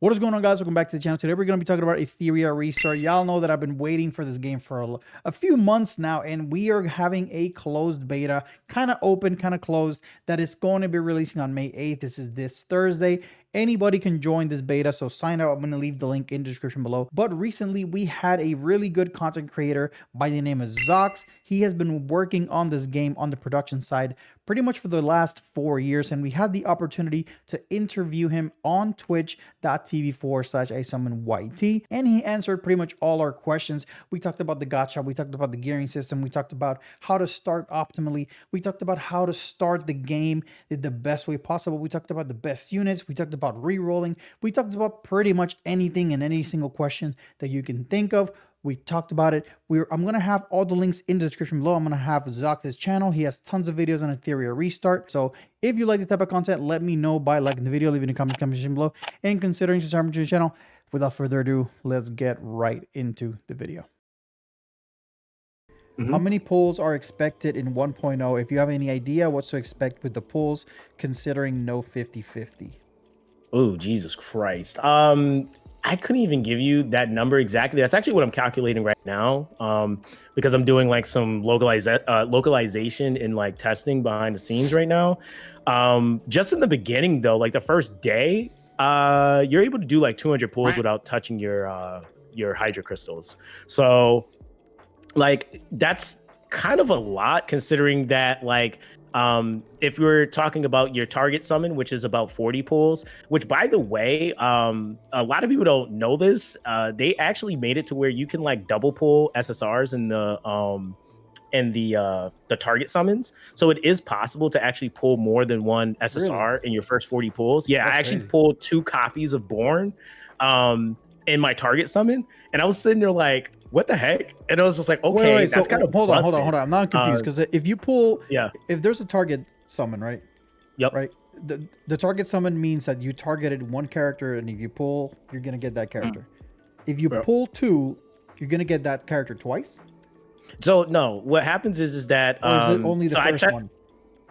What is going on, guys? Welcome back to the channel. Today we're going to be talking about Etheria restart. Y'all know that I've been waiting for this game for a few months now, and we are having a closed beta, kind of open, kind of closed, that is going to be releasing on May 8th. This is this Thursday. Anybody can join this beta, so sign up. I'm going to leave the link in the description below. But recently, we had a really good content creator by the name of Zox. He has been working on this game on the production side pretty much for the last 4 years, and we had the opportunity to interview him on twitch.tv/iSUMMON and he answered pretty much all our questions. We talked about the gacha, we talked about the gearing system, we talked about how to start optimally, we talked about how to start the game the best way possible, we talked about the best units, we talked about re-rolling, we talked about pretty much anything and any single question that you can think of. We talked about it. I'm going to have all the links in the description below. I'm going to have Zox's channel. He has tons of videos on Etheria restart. So if you like this type of content, let me know by liking the video, leaving a comment section below, and considering subscribing to the channel. Without further ado, let's get right into the video. How many pulls are expected in 1.0? If you have any idea what to expect with the pulls, considering no 50-50. Oh, Jesus Christ. I couldn't even give you that number exactly. That's actually what I'm calculating right now, because I'm doing like some localization and like testing behind the scenes right now. Just in the beginning though, like the first day, you're able to do like 200 pulls without touching your Hydra crystals. So like that's kind of a lot, considering that like if we're talking about your target summon, which is about 40 pulls, which by the way, a lot of people don't know this, they actually made it to where you can like double pull SSRs in the target summons. So it is possible to actually pull more than one SSR in your first 40 pulls. Yeah, I actually pulled 2 copies of Born in my target summon, and I was sitting there like, what the heck? And I was just like, okay, wait, that's so kind of hold on. I'm not confused, because if you pull, if there's a target summon, right? Yep. Right. The target summon means that you targeted one character, and if you pull, you're gonna get that character. If you pull 2, you're gonna get that character twice. So no, what happens is that or is it only the first one?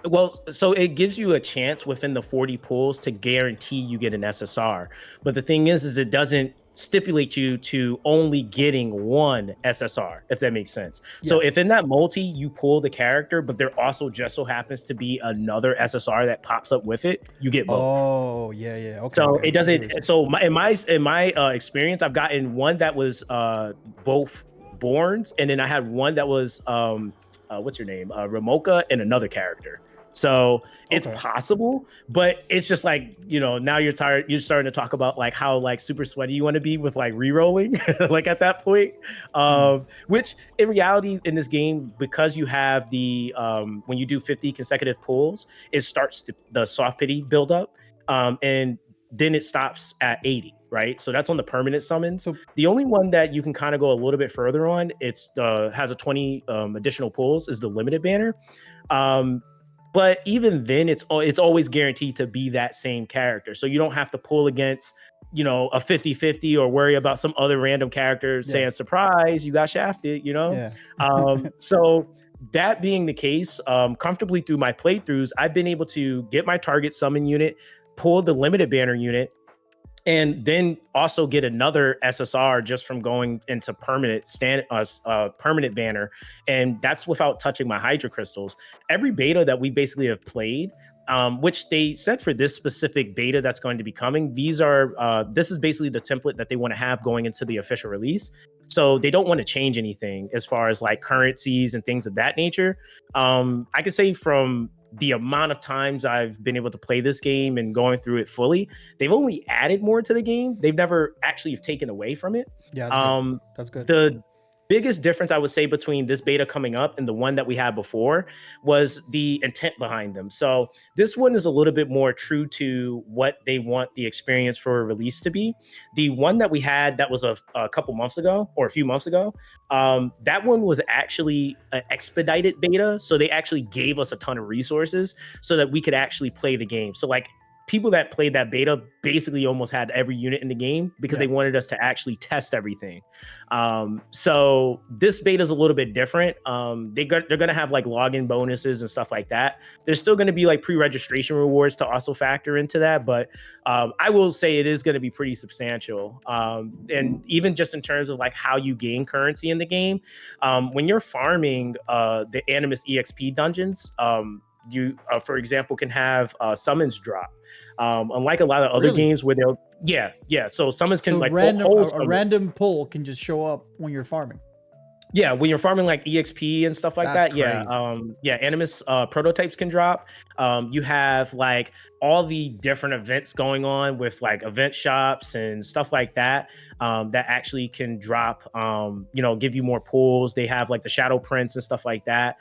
Well, so it gives you a chance within the 40 pulls to guarantee you get an SSR. But the thing is it doesn't stipulate you to only getting one SSR, if that makes sense. Yeah. So if in that multi you pull the character, but there also just so happens to be another SSR that pops up with it, you get both. Oh, yeah. Okay. So it doesn't. So in my experience, I've gotten one that was both Borns, and then I had one that was what's your name, Ramoka, and another character. So it's possible, but it's just like, you know, now you're starting to talk about like how like super sweaty you want to be with like re-rolling like at that point, which in reality in this game, because you have the when you do 50 consecutive pulls, it starts the soft pity build up, and then it stops at 80, right? So that's on the permanent summons. So the only one that you can kind of go a little bit further on, it's has a 20 additional pulls, is the limited banner. But even then, it's always guaranteed to be that same character. So you don't have to pull against, you know, a 50-50 or worry about some other random character saying, surprise, you got shafted, you know? So that being the case, comfortably through my playthroughs, I've been able to get my target summon unit, pull the limited banner unit, and then also get another SSR just from going into permanent permanent banner, and that's without touching my Hydra crystals. Every beta that we basically have played, which they said for this specific beta that's going to be coming, these are this is basically the template that they want to have going into the official release. So they don't want to change anything as far as like currencies and things of that nature. I can say from the amount of times I've been able to play this game and going through it fully, they've only added more to the game. They've never actually taken away from it. Yeah, that's good. The biggest difference I would say between this beta coming up and the one that we had before was the intent behind them. So this one is a little bit more true to what they want the experience for a release to be. The one that we had that was a couple months ago, or a few months ago, that one was actually an expedited beta. So they actually gave us a ton of resources so that we could actually play the game. So like people that played that beta basically almost had every unit in the game because they wanted us to actually test everything. So this beta is a little bit different. They're going to have like login bonuses and stuff like that. There's still going to be like pre-registration rewards to also factor into that, but I will say it is going to be pretty substantial. And even just in terms of like how you gain currency in the game, when you're farming the Animus EXP dungeons, you, for example, can have summons drop. Unlike a lot of other games where they'll, so summons can, so like a random pull can just show up when you're farming. Yeah, when you're farming like EXP and stuff like that. Crazy. Yeah, Animus prototypes can drop. You have like all the different events going on with like event shops and stuff like that, that actually can drop, give you more pulls. They have like the shadow prints and stuff like that,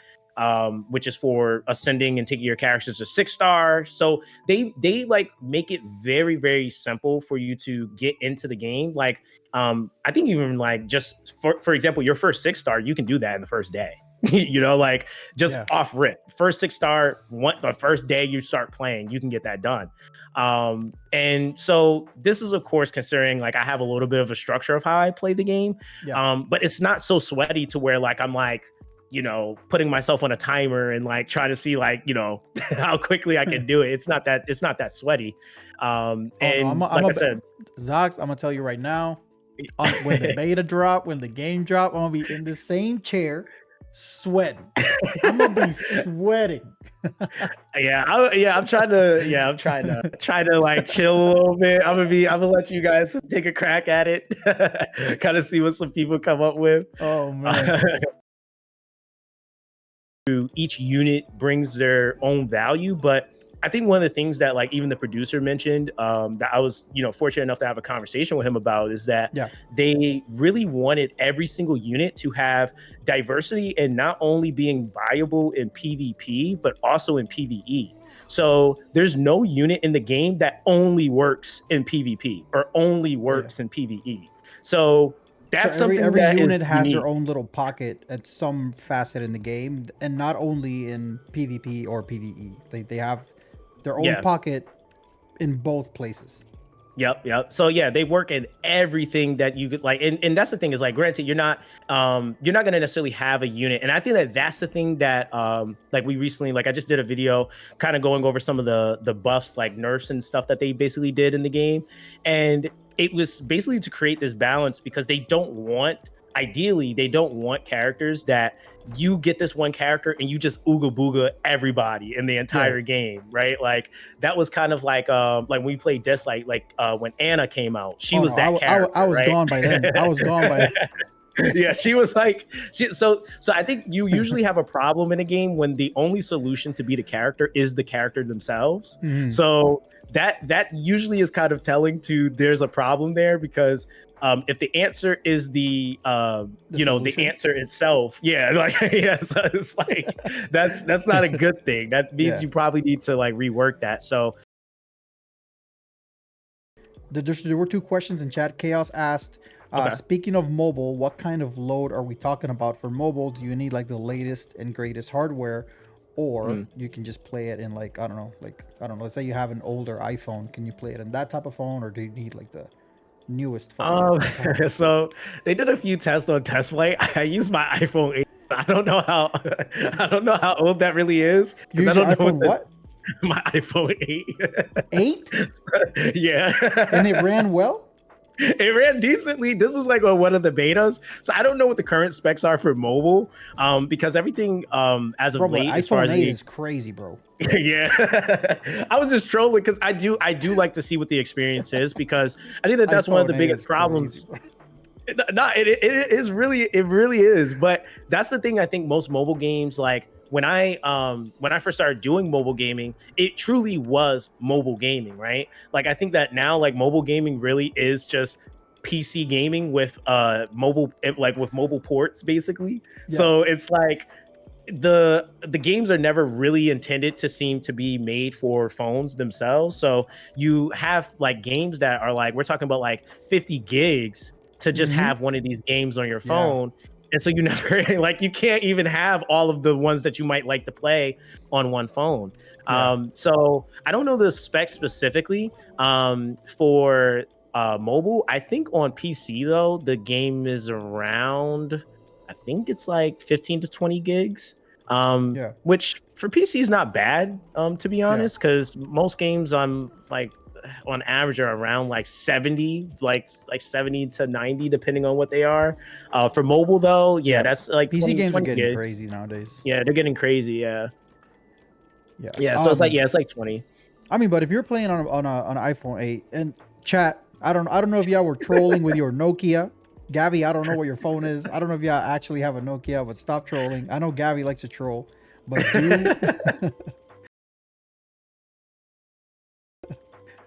which is for ascending and taking your characters to 6-star. So they like make it very, very simple for you to get into the game. Like, I think even like just for example, your first 6-star, you can do that in the first day. Like just off rip, first 6-star, the first day you start playing, you can get that done. And so this is, of course, considering like I have a little bit of a structure of how I play the game. But it's not so sweaty to where like I'm like, putting myself on a timer and like trying to see like, how quickly I can do it. It's not that sweaty. And I said, Zox, I'm gonna tell you right now, when the beta drop, when the game drop, I'm gonna be in the same chair sweating. I'm gonna be sweating. I'm trying to like chill a little bit. I'm gonna let you guys take a crack at it, kind of see what some people come up with. Oh man. Each unit brings their own value, but I think one of the things that like even the producer mentioned, that I was fortunate enough to have a conversation with him about, is that they really wanted every single unit to have diversity and not only being viable in PvP but also in PvE. So there's no unit in the game that only works in PvP or only works in PvE. So that's every that unit has their own little pocket at some facet in the game, and not only in PvP or PvE. They have their own pocket in both places. Yep. So yeah, they work in everything that you could like, and that's the thing is like, granted, you're not going to necessarily have a unit, and I think that that's the thing that like we recently, like I just did a video kind of going over some of the buffs, like nerfs and stuff that they basically did in the game, and it was basically to create this balance because ideally they don't want characters that you get this one character and you just ooga booga everybody in the entire game, right? Like that was kind of like when we played Deathlight, like when Anna came out, she was that character. I was gone by then. I was gone by then. Yeah, she was like, so I think you usually have a problem in a game when the only solution to beat a character is the character themselves. So that usually is kind of telling to there's a problem there, because if the answer is the answer itself, so it's like that's not a good thing. That means you probably need to like rework that. So there were 2 questions in chat. Chaos asked, speaking of mobile, what kind of load are we talking about for mobile? Do you need like the latest and greatest hardware, or you can just play it in like, I don't know, let's say you have an older iPhone, can you play it in that type of phone, or do you need like the newest phone? So they did a few tests on test flight. I used my iPhone 8. I don't know how old that really is. I don't know what my iPhone 8. 8? Yeah. And it ran well? It ran decently. This is like one of the betas, so I don't know what the current specs are for mobile, because everything as of late, as far as iPhone 8 is crazy, bro. Yeah. I was just trolling because I do like to see what the experience is, because I think that's one of the biggest problems. No, it really is. But that's the thing. I think most mobile games, like when I first started doing mobile gaming, it truly was mobile gaming, right? Like I think that now, like mobile gaming really is just PC gaming with mobile ports, basically. So it's like the games are never really intended to seem to be made for phones themselves. So you have like games that are like, we're talking about like 50 gigs to just have one of these games on your phone. And so you never like you can't even have all of the ones that you might like to play on one phone. Yeah. So I don't know the specs specifically for mobile. I think on PC though, the game is around, I think it's like 15 to 20 gigs. Yeah. Which for PC is not bad, to be Yeah. honest, because most games I'm like on average are around like 70, like 70 to 90, depending on what they are. For mobile though, yeah, Yeah. that's like PC 20, games are 20 getting gigs. crazy nowadays. Yeah, they're getting crazy. Yeah. Yeah. Yeah. So it's like, yeah, it's like 20. I mean, but if you're playing on an iPhone 8 and chat, I don't know if y'all were trolling with your Nokia. Gavi, I don't know what your phone is. I don't know if y'all actually have a Nokia, but stop trolling. I know Gavi likes to troll, but do.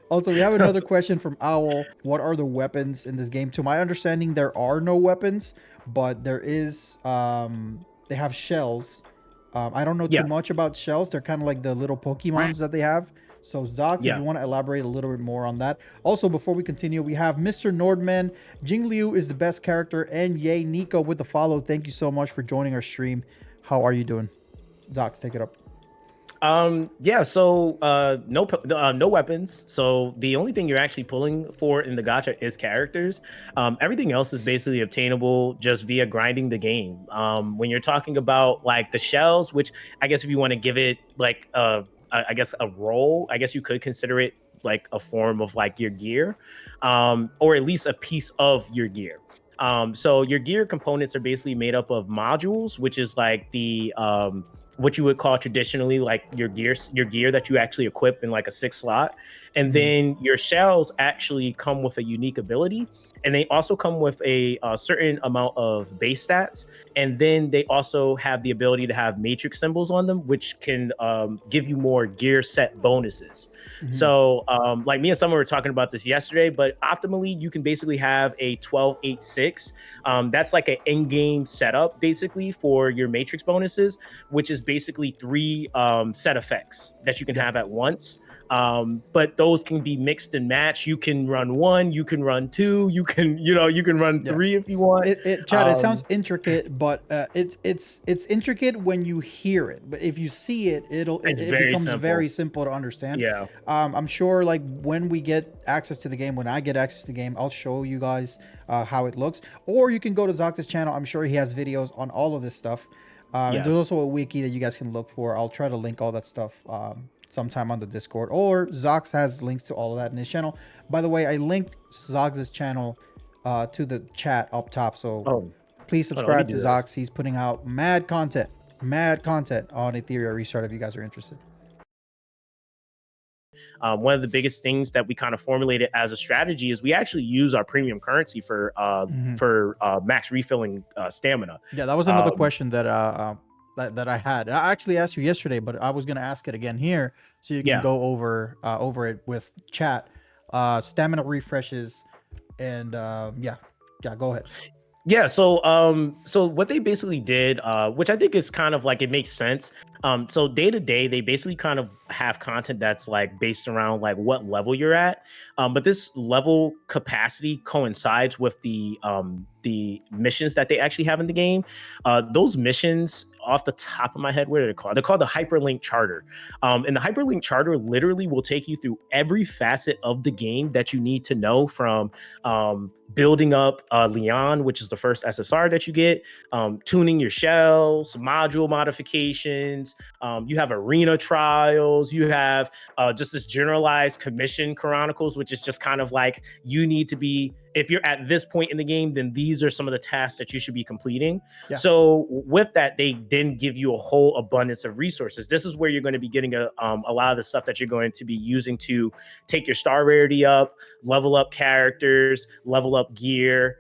Also, we have another question from Owl. What are the weapons in this game? To my understanding, there are no weapons, but there is. They have shells. I don't know too Yeah. much about shells. They're kind of like the little Pokemons that they have. So, Zox, if Yeah. you want to elaborate a little bit more on that. Also, before we continue, we have Mr. Nordman. Jing Liu is the best character, and yay, Nico with the follow. Thank you so much for joining our stream. How are you doing? Zox, take it up. Yeah, so no weapons. So the only thing you're actually pulling for in the gacha is characters. Everything else is basically obtainable just via grinding the game. When you're talking about like the shells, which I guess if you want to give it like I guess a role, I guess you could consider it like a form of like your gear, or at least a piece of your gear. So your gear components are basically made up of modules, which is like the what you would call traditionally like your gear that you actually equip in like a 6 slot. And then your shells actually come with a unique ability, and they also come with a certain amount of base stats, and then they also have the ability to have matrix symbols on them, which can give you more gear set bonuses. So like me and someone were talking about this yesterday, but optimally you can basically have a 12-8-6. That's like an in-game setup basically for your matrix bonuses, which is basically 3 set effects that you can have at once. But those can be mixed and matched. You can run 1, you can run 2, you can, you can run 3 if you want. Chad, it sounds intricate, but it's intricate when you hear it. But if you see it, It's it very becomes simple. very simple to understand. Yeah. I'm sure like when we get access to the game, when I get access to the game, I'll show you guys how it looks. Or you can go to Zox's channel. I'm sure he has videos on all of this stuff. And there's also a wiki that you guys can look for. I'll try to link all that stuff sometime on the Discord. Or Zox has links to all of that in his channel. By the way, I linked Zox's channel to the chat up top. So please subscribe to Zox. He's putting out mad content on Etheria Restart if you guys are interested. One of the biggest things that we kind of formulated as a strategy is we actually use our premium currency for max refilling stamina. Yeah, that was another question that that I had. I actually asked you yesterday, but I was gonna ask it again here so you can go over it with chat. Stamina refreshes, and yeah, go ahead. Yeah, so what they basically did, which I think is kind of like it makes sense. So day to day, they basically kind of have content that's like based around like what level you're at. But this level capacity coincides with the missions that they actually have in the game. Those missions, off the top of my head, what are they called? They're called the Hyperlink Charter. And the Hyperlink Charter literally will take you through every facet of the game that you need to know, from building up Leon, which is the first SSR that you get, tuning your shells, module modifications. You have arena trials. You have just this generalized commission chronicles, which is just kind of like you need to be, if you're at this point in the game, then these are some of the tasks that you should be completing. Yeah. So with that, they then give you a whole abundance of resources. This is where you're going to be getting a lot of the stuff that you're going to be using to take your star rarity up, level up characters, level up gear,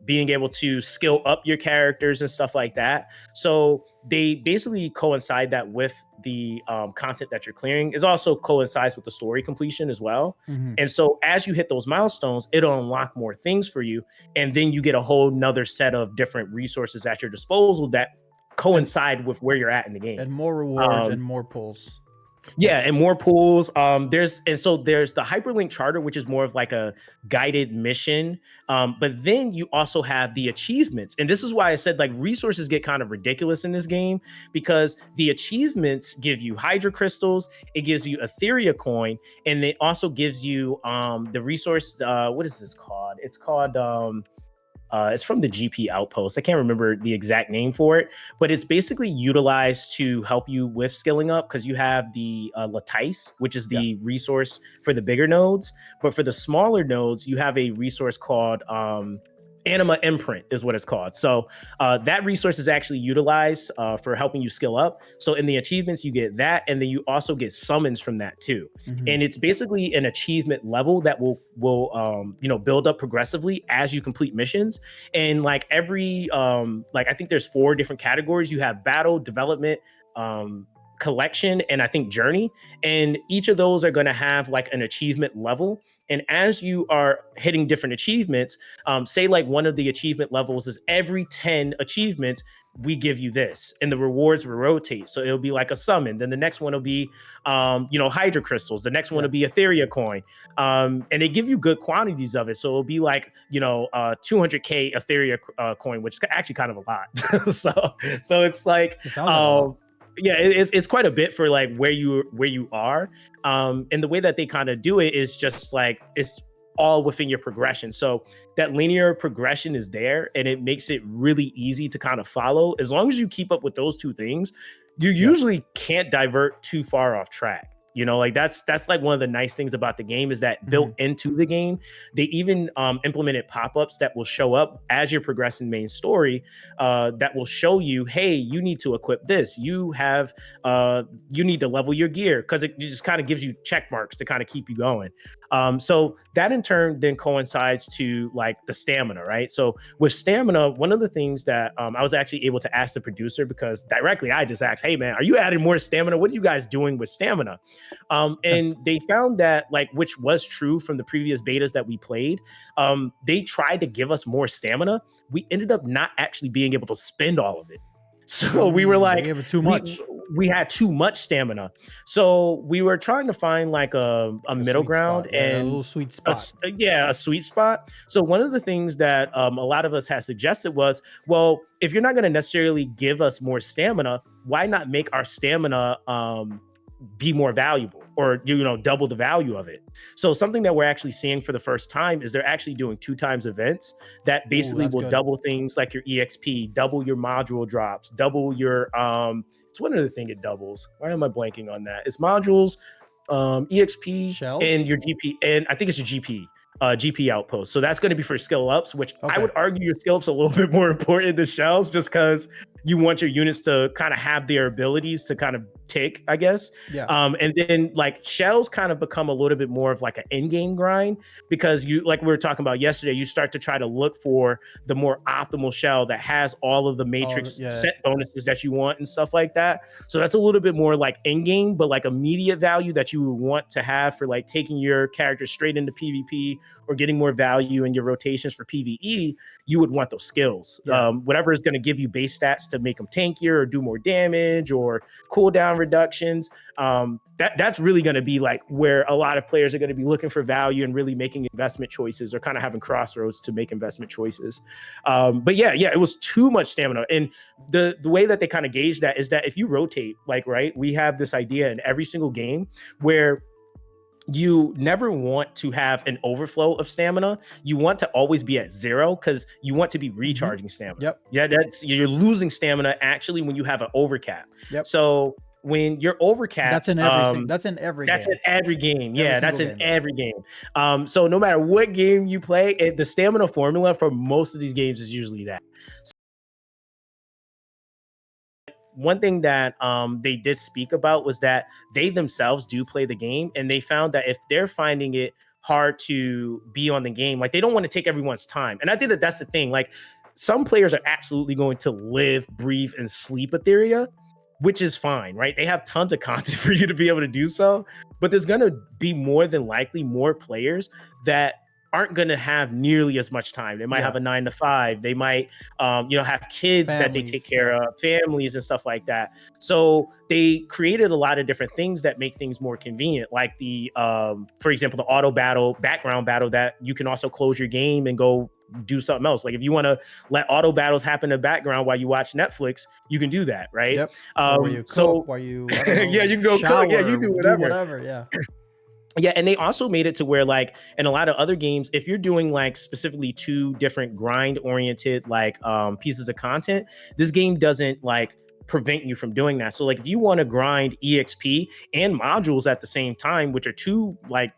being able to skill up your characters and stuff like that. So they basically coincide that with the content that you're clearing. Is also coincides with the story completion as well. And so as you hit those milestones, it'll unlock more things for you, and then you get a whole nother set of different resources at your disposal that coincide with where you're at in the game, and more rewards and more pulls. Yeah, and more pools. There's the hyperlink charter, which is more of like a guided mission. But then you also have the achievements, and this is why I said like resources get kind of ridiculous in this game, because the achievements give you Hydra crystals, it gives you Etheria coin, and it also gives you the resource. What is this called? It's called it's from the GP Outpost. I can't remember the exact name for it, but it's basically utilized to help you with skilling up, because you have the Latice, which is the resource for the bigger nodes. But for the smaller nodes, you have a resource called Anima Imprint is what it's called. So that resource is actually utilized for helping you skill up. So in the achievements, you get that, and then you also get summons from that too. And it's basically an achievement level that will build up progressively as you complete missions. And like every I think there's 4 different categories. You have battle, development, collection, and I think journey. And each of those are going to have like an achievement level. And as you are hitting different achievements, say like one of the achievement levels is every 10 achievements, we give you this, and the rewards will rotate. So it'll be like a summon. Then the next one will be, Hydra crystals. The next one will be Etheria coin. And they give you good quantities of it. So it'll be like, 200K Etheria coin, which is actually kind of a lot. so it's like, yeah, it's quite a bit for like where you are. And the way that they kind of do it is just like it's all within your progression. So that linear progression is there, and it makes it really easy to kind of follow. As long as you keep up with those 2 things, you usually can't divert too far off track. Like that's like one of the nice things about the game is that built into the game, they even implemented pop-ups that will show up as you're progressing main story, that will show you, hey, you need to equip this. You need to level your gear, because it just kind of gives you check marks to kind of keep you going. So that in turn then coincides to like the stamina, right? So with stamina, one of the things that I was actually able to ask the producer, because directly I just asked, hey man, are you adding more stamina? What are you guys doing with stamina? And they found that, like, which was true from the previous betas that we played, they tried to give us more stamina. We ended up not actually being able to spend all of it. So we were like, too much. We had too much stamina. So we were trying to find like a middle ground, and a little sweet spot. A sweet spot. So one of the things that a lot of us had suggested was, well, if you're not going to necessarily give us more stamina, why not make our stamina be more valuable, or double the value of it? So something that we're actually seeing for the first time is they're actually doing 2 times events that basically will double things like your EXP, double your module drops, double your it's one of the thing it doubles. Why am I blanking on that? It's modules, EXP, shells, and your GP, and I think it's your GP outpost. So that's going to be for skill ups, which I would argue your skill ups a little bit more important than shells, just because you want your units to kind of have their abilities to kind of tick, I guess. And then like shells kind of become a little bit more of like an in-game grind, because you, like we were talking about yesterday, you start to try to look for the more optimal shell that has all of the matrix set bonuses that you want and stuff like that. So that's a little bit more like in-game, but like immediate value that you would want to have for like taking your character straight into PvP or getting more value in your rotations for PvE. You would want those skills. Whatever is going to give you base stats to make them tankier or do more damage or cooldown reductions. That's really going to be like where a lot of players are going to be looking for value and really making investment choices, or kind of having crossroads to make investment choices. But it was too much stamina. And the way that they kind of gauge that is that if you rotate, like, right, we have this idea in every single game where you never want to have an overflow of stamina. You want to always be at 0, because you want to be recharging stamina. You're losing stamina actually when you have an overcap. So when you're overcapped, that's in every that's in every game. That's in every game. So no matter what game you play, the stamina formula for most of these games is usually that. One thing that they did speak about was that they themselves do play the game, and they found that if they're finding it hard to be on the game, like, they don't want to take everyone's time. And I think that that's the thing. Like, some players are absolutely going to live, breathe, and sleep Etheria, which is fine, right? They have tons of content for you to be able to do so. But there's going to be more than likely more players that aren't going to have nearly as much time. They might have a 9 to 5. They might, have kids that they take care of, families and stuff like that. So they created a lot of different things that make things more convenient, like the, for example, the auto battle, background battle, that you can also close your game and go do something else. Like if you want to let auto battles happen in the background while you watch Netflix, you can do that, right? Yep. Or you cook, or you yeah, you can go shower, cook. Yeah, you do whatever. Yeah. Yeah, and they also made it to where, like, in a lot of other games, if you're doing like specifically 2 different grind oriented like pieces of content, this game doesn't like prevent you from doing that. So like if you want to grind EXP and modules at the same time, which are 2 like,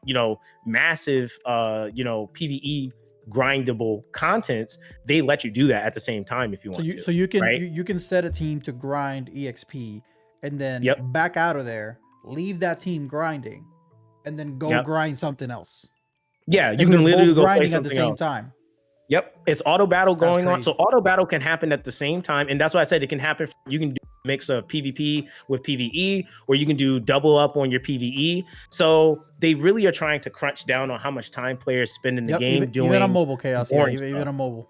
massive PvE grindable contents, they let you do that at the same time if you want to. So you can, right? you can set a team to grind EXP and then Yep. back out of there, leave that team grinding, and then go grind something else. Yeah, you can literally go play grinding something at the same else. time. Yep, it's auto battle going on. So auto battle can happen at the same time, and that's why I said it can happen. You can do a mix of PvP with PvE, or you can do double up on your PvE. So they really are trying to crunch down on how much time players spend in the game doing. Even on mobile, Chaos. Yeah, even on mobile.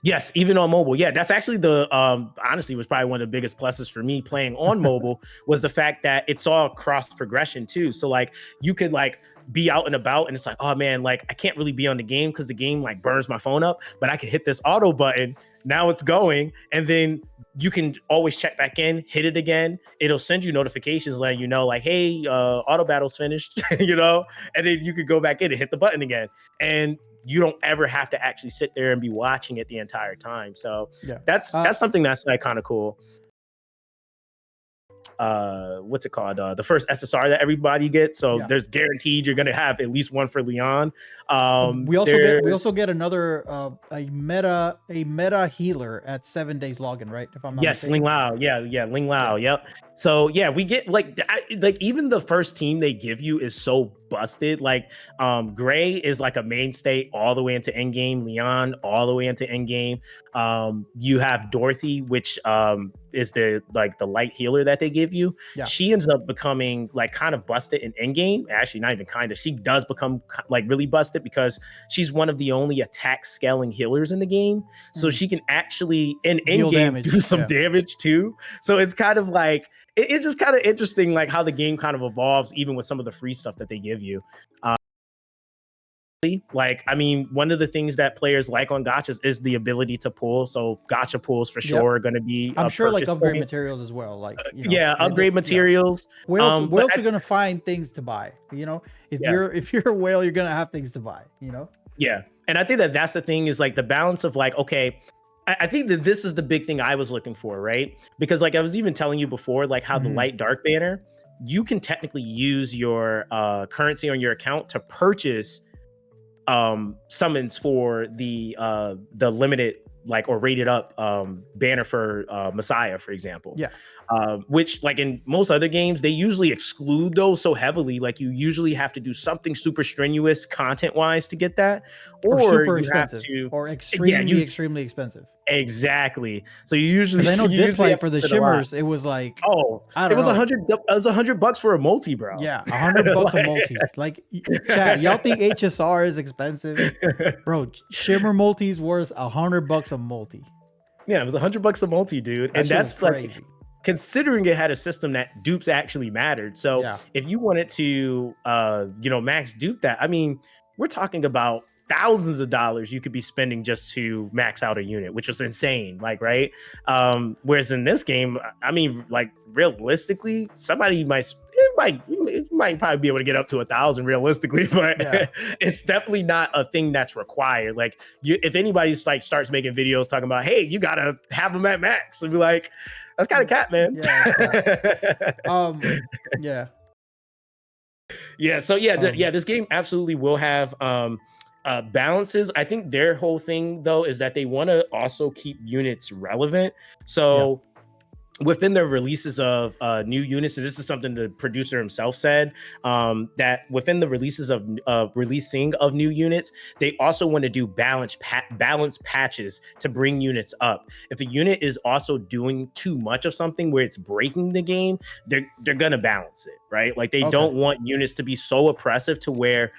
Yes, even on mobile. Yeah, that's actually the honestly was probably one of the biggest pluses for me playing on mobile was the fact that it's all cross progression too. So like you could like be out and about and it's like, oh man, like I can't really be on the game because the game like burns my phone up, but I can hit this auto button. Now it's going, and then you can always check back in, hit it again. It'll send you notifications letting you know, like, hey, auto battle's finished, and then you could go back in and hit the button again. And you don't ever have to actually sit there and be watching it the entire time. So that's something that's like kind of cool. What's it called? The first SSR that everybody gets. So there's guaranteed you're gonna have at least one for Leon. We also get another a meta healer at 7 days login, right? If I'm not mistaken. Ling Lao. Yeah, Ling Lao. Yep. So yeah, we get like even the first team they give you is so busted. Like Gray is like a mainstay all the way into endgame. Leon all the way into endgame. You have Dorothy, which is the light healer that they give you. She ends up becoming like kind of busted in endgame. Actually, not even kind of. She does become like really busted because she's one of the only attack scaling healers in the game. So she can actually in endgame do some damage too. So it's kind of like it's just kind of interesting, like how the game kind of evolves, even with some of the free stuff that they give you. Like, I mean, one of the things that players like on gachas is the ability to pull. So gacha pulls for sure are going to be. I'm sure like upgrade materials as well. Like upgrade materials. We're also going to find things to buy. If you're a whale, you're going to have things to buy. Yeah, and I think that's the thing is like the balance of like, okay, I think that this is the big thing I was looking for, right? Because like I was even telling you before, like how the light dark banner, you can technically use your currency on your account to purchase summons for the limited like or rated up banner for Messiah, for example. Which like in most other games, they usually exclude those so heavily. Like you usually have to do something super strenuous content wise to get that, or super you expensive, have to, or extremely expensive. Exactly. So you usually, I know this like for the shimmers, it was like it was $100 for a multi, bro. Yeah, $100 a multi. Like, Chad, y'all think HSR is expensive, bro? Shimmer multis worth $100 a multi. Yeah, it was $100 a multi, dude, and that's crazy. Like considering it had a system that dupes actually mattered. So if you wanted to, max dupe that, I mean, we're talking about thousands of dollars you could be spending just to max out a unit, which was insane. Like, right. Whereas in this game, I mean, like realistically, somebody might probably be able to get up to 1,000 realistically, but it's definitely not a thing that's required. Like if anybody's like starts making videos talking about, hey, you gotta have them at max, and be like, that's kind of cat, man. This game absolutely will have balances. I think their whole thing though is that they want to also keep units relevant. So within the releases of new units, and this is something the producer himself said, that within the releases of releasing of new units, they also want to do balance patches to bring units up. If a unit is also doing too much of something where it's breaking the game, they're gonna balance it, right? Like they don't want units to be so oppressive to where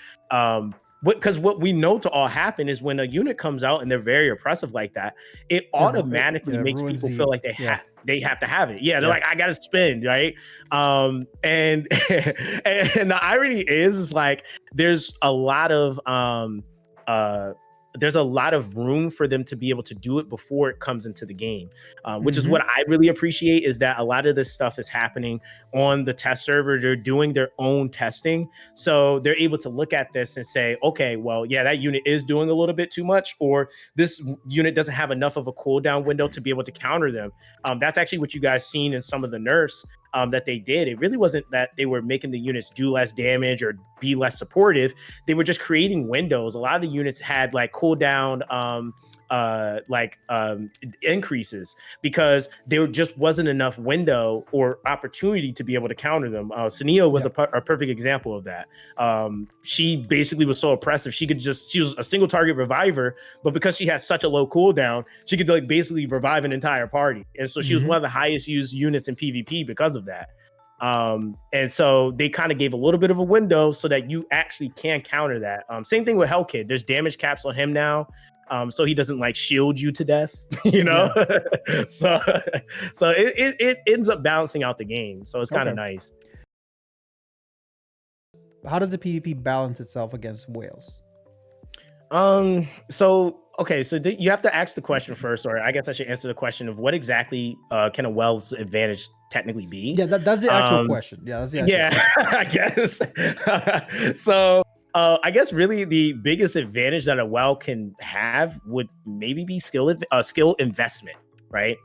because what we know to all happen is when a unit comes out and they're very oppressive like that, it automatically makes ruins people feel like they have to have it. Yeah, they're like, I gotta spend, right? And and the irony is like there's a lot of there's a lot of room for them to be able to do it before it comes into the game, which is what I really appreciate, is that a lot of this stuff is happening on the test server. They're doing their own testing, so they're able to look at this and say, okay, well, yeah, that unit is doing a little bit too much, or this unit doesn't have enough of a cooldown window to be able to counter them. That's actually what you guys seen in some of the nerfs that they did. It really wasn't that they were making the units do less damage or be less supportive. They were just creating windows. A lot of the units had like cooldown increases because there just wasn't enough window or opportunity to be able to counter them. Sunio was a perfect example of that. She basically was so oppressive. She was a single target reviver, but because she had such a low cooldown, she could like basically revive an entire party. And so she was one of the highest used units in PvP because of that. And so they kind of gave a little bit of a window so that you actually can counter that. Same thing with Hellkid. There's damage caps on him now. So he doesn't like shield you to death, you know? Yeah. so it ends up balancing out the game. So it's kind of nice. How does the PvP balance itself against whales? So you have to ask the question first, or I guess I should answer the question of what exactly can a whale's advantage technically be? Yeah, that's the actual question. Yeah, that's the actual question. I guess. So I guess really the biggest advantage that a whale can have would maybe be skill investment, right?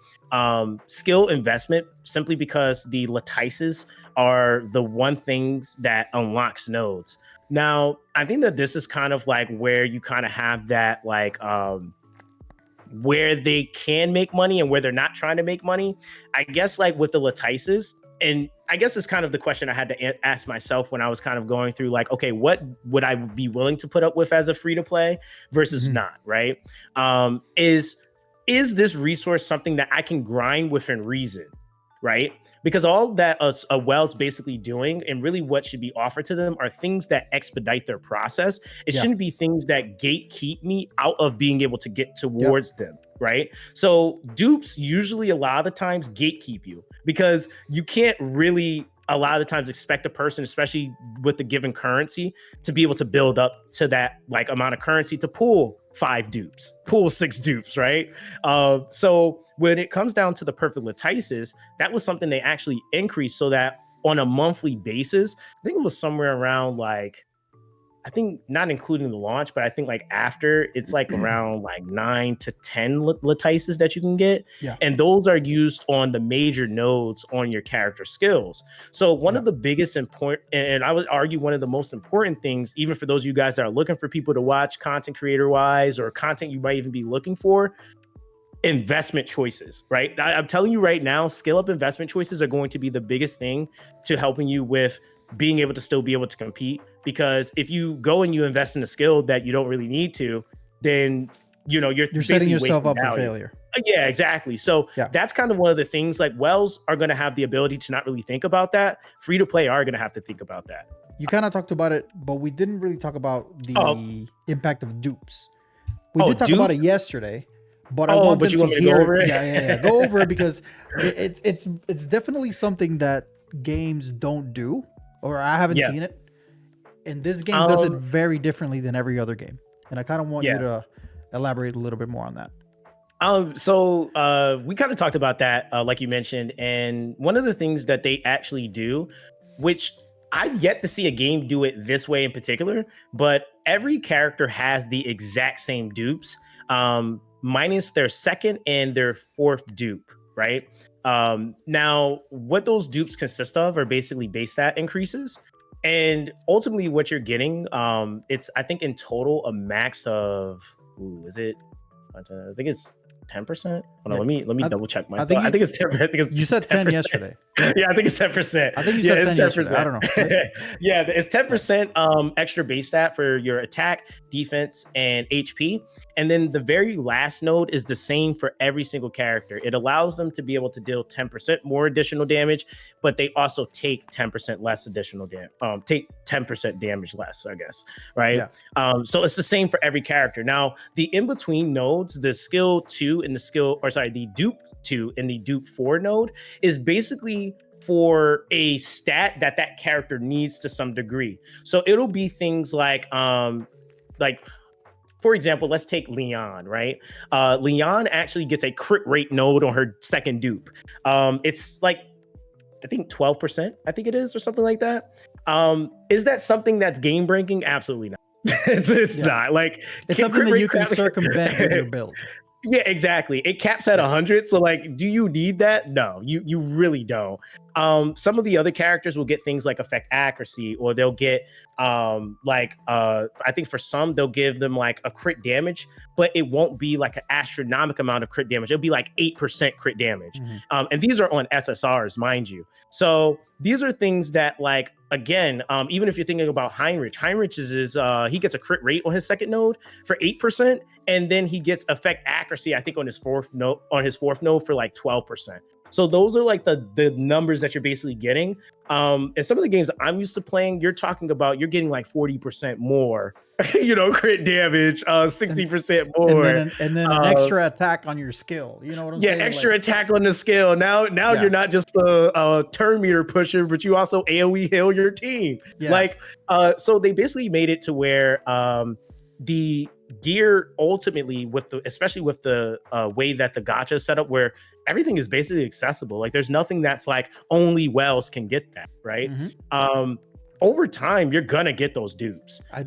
Skill investment, simply because the lattices are the one things that unlocks nodes. Now, I think that this is kind of like where you kind of have that like where they can make money and where they're not trying to make money. I guess like with the lattices, and I guess it's kind of the question I had to ask myself when I was kind of going through like, okay, what would I be willing to put up with as a free to play versus not, right? Is this resource something that I can grind within reason, right? Because all that a whale's basically doing, and really what should be offered to them, are things that expedite their process. It shouldn't be things that gatekeep me out of being able to get towards them, right? So dupes usually a lot of the times gatekeep you, because you can't really a lot of the times expect a person, especially with the given currency, to be able to build up to that like amount of currency to pull 5 dupes, pull 6 dupes, right? So when it comes down to the perfect lattices, that was something they actually increased so that on a monthly basis, I think it was somewhere around like, I think not including the launch, but I think like after, it's like around like 9 to 10 lattices that you can get. And those are used on the major nodes on your character skills. So one of the biggest important, and I would argue one of the most important things, even for those of you guys that are looking for people to watch content creator wise, or content you might even be looking for, investment choices, right? I'm telling you right now, skill up investment choices are going to be the biggest thing to helping you with being able to still be able to compete. Because if you go and you invest in a skill that you don't really need to, then you're setting yourself up for failure. Yeah, exactly. So that's kind of one of the things, like whales are going to have the ability to not really think about that. Free to play are going to have to think about that. You kind of talked about it, but we didn't really talk about the impact of dupes. We did talk about it yesterday, but I want them to hear. Go over it? Yeah. Go over it, because it's definitely something that games don't do, or I haven't seen it. And this game does it very differently than every other game. And I kind of want you to elaborate a little bit more on that. So we kind of talked about that, like you mentioned. And one of the things that they actually do, which I've yet to see a game do it this way in particular, but every character has the exact same dupes, minus their second and their fourth dupe, right? Now, what those dupes consist of are basically base stat increases. And ultimately what you're getting, it's, I think in total, a max of, I think it's 10%. Hold Yeah, on, let me I, double check I myself. I think it's 10. I think it's you said 10 10%. yesterday. Yeah, I think it's 10%. I think you Yeah, said it's 10 yesterday. I don't know. 10%. Yeah, it's 10% extra base stat for your attack, defense, and HP. And then the very last node is the same for every single character. It allows them to be able to deal 10% more additional damage, but they also take 10% less additional damage. Take 10% damage less, I guess. Right. Yeah. So it's the same for every character. Now, the in-between nodes, the skill 2 and the dupe 2 and the dupe 4 node is basically for a stat that character needs to some degree. So it'll be things like for example, let's take Leon, right? Leon actually gets a crit rate node on her second dupe. It's like, I think 12%, I think it is, or something like that. Is that something that's game breaking? Absolutely not. It's not. Like, it's something that you can circumvent with your build. Yeah, exactly. It caps at 100. So, like, do you need that? No, you really don't. Some of the other characters will get things like affect accuracy, or they'll get I think for some they'll give them like a crit damage, but it won't be like an astronomical amount of crit damage. It'll be like 8% crit damage. And these are on SSRs, mind you. So these are things that, like, again, even if you're thinking about Heinrich is he gets a crit rate on his second node for 8%, and then he gets effect accuracy, I think, on his fourth node for like 12%. So those are like the numbers that you're basically getting. And some of the games I'm used to playing, you're talking about you're getting like 40% more, crit damage, 60% more, and then an extra attack on your skill. You know what I'm saying? Yeah, extra attack on the skill. Now you're not just a turn meter pusher, but you also AoE heal your team. Yeah. So they basically made it to where the gear ultimately, especially with the way that the gacha is set up, where everything is basically accessible. Like, there's nothing that's like only Wells can get that, right? Over time, you're gonna get those dupes. I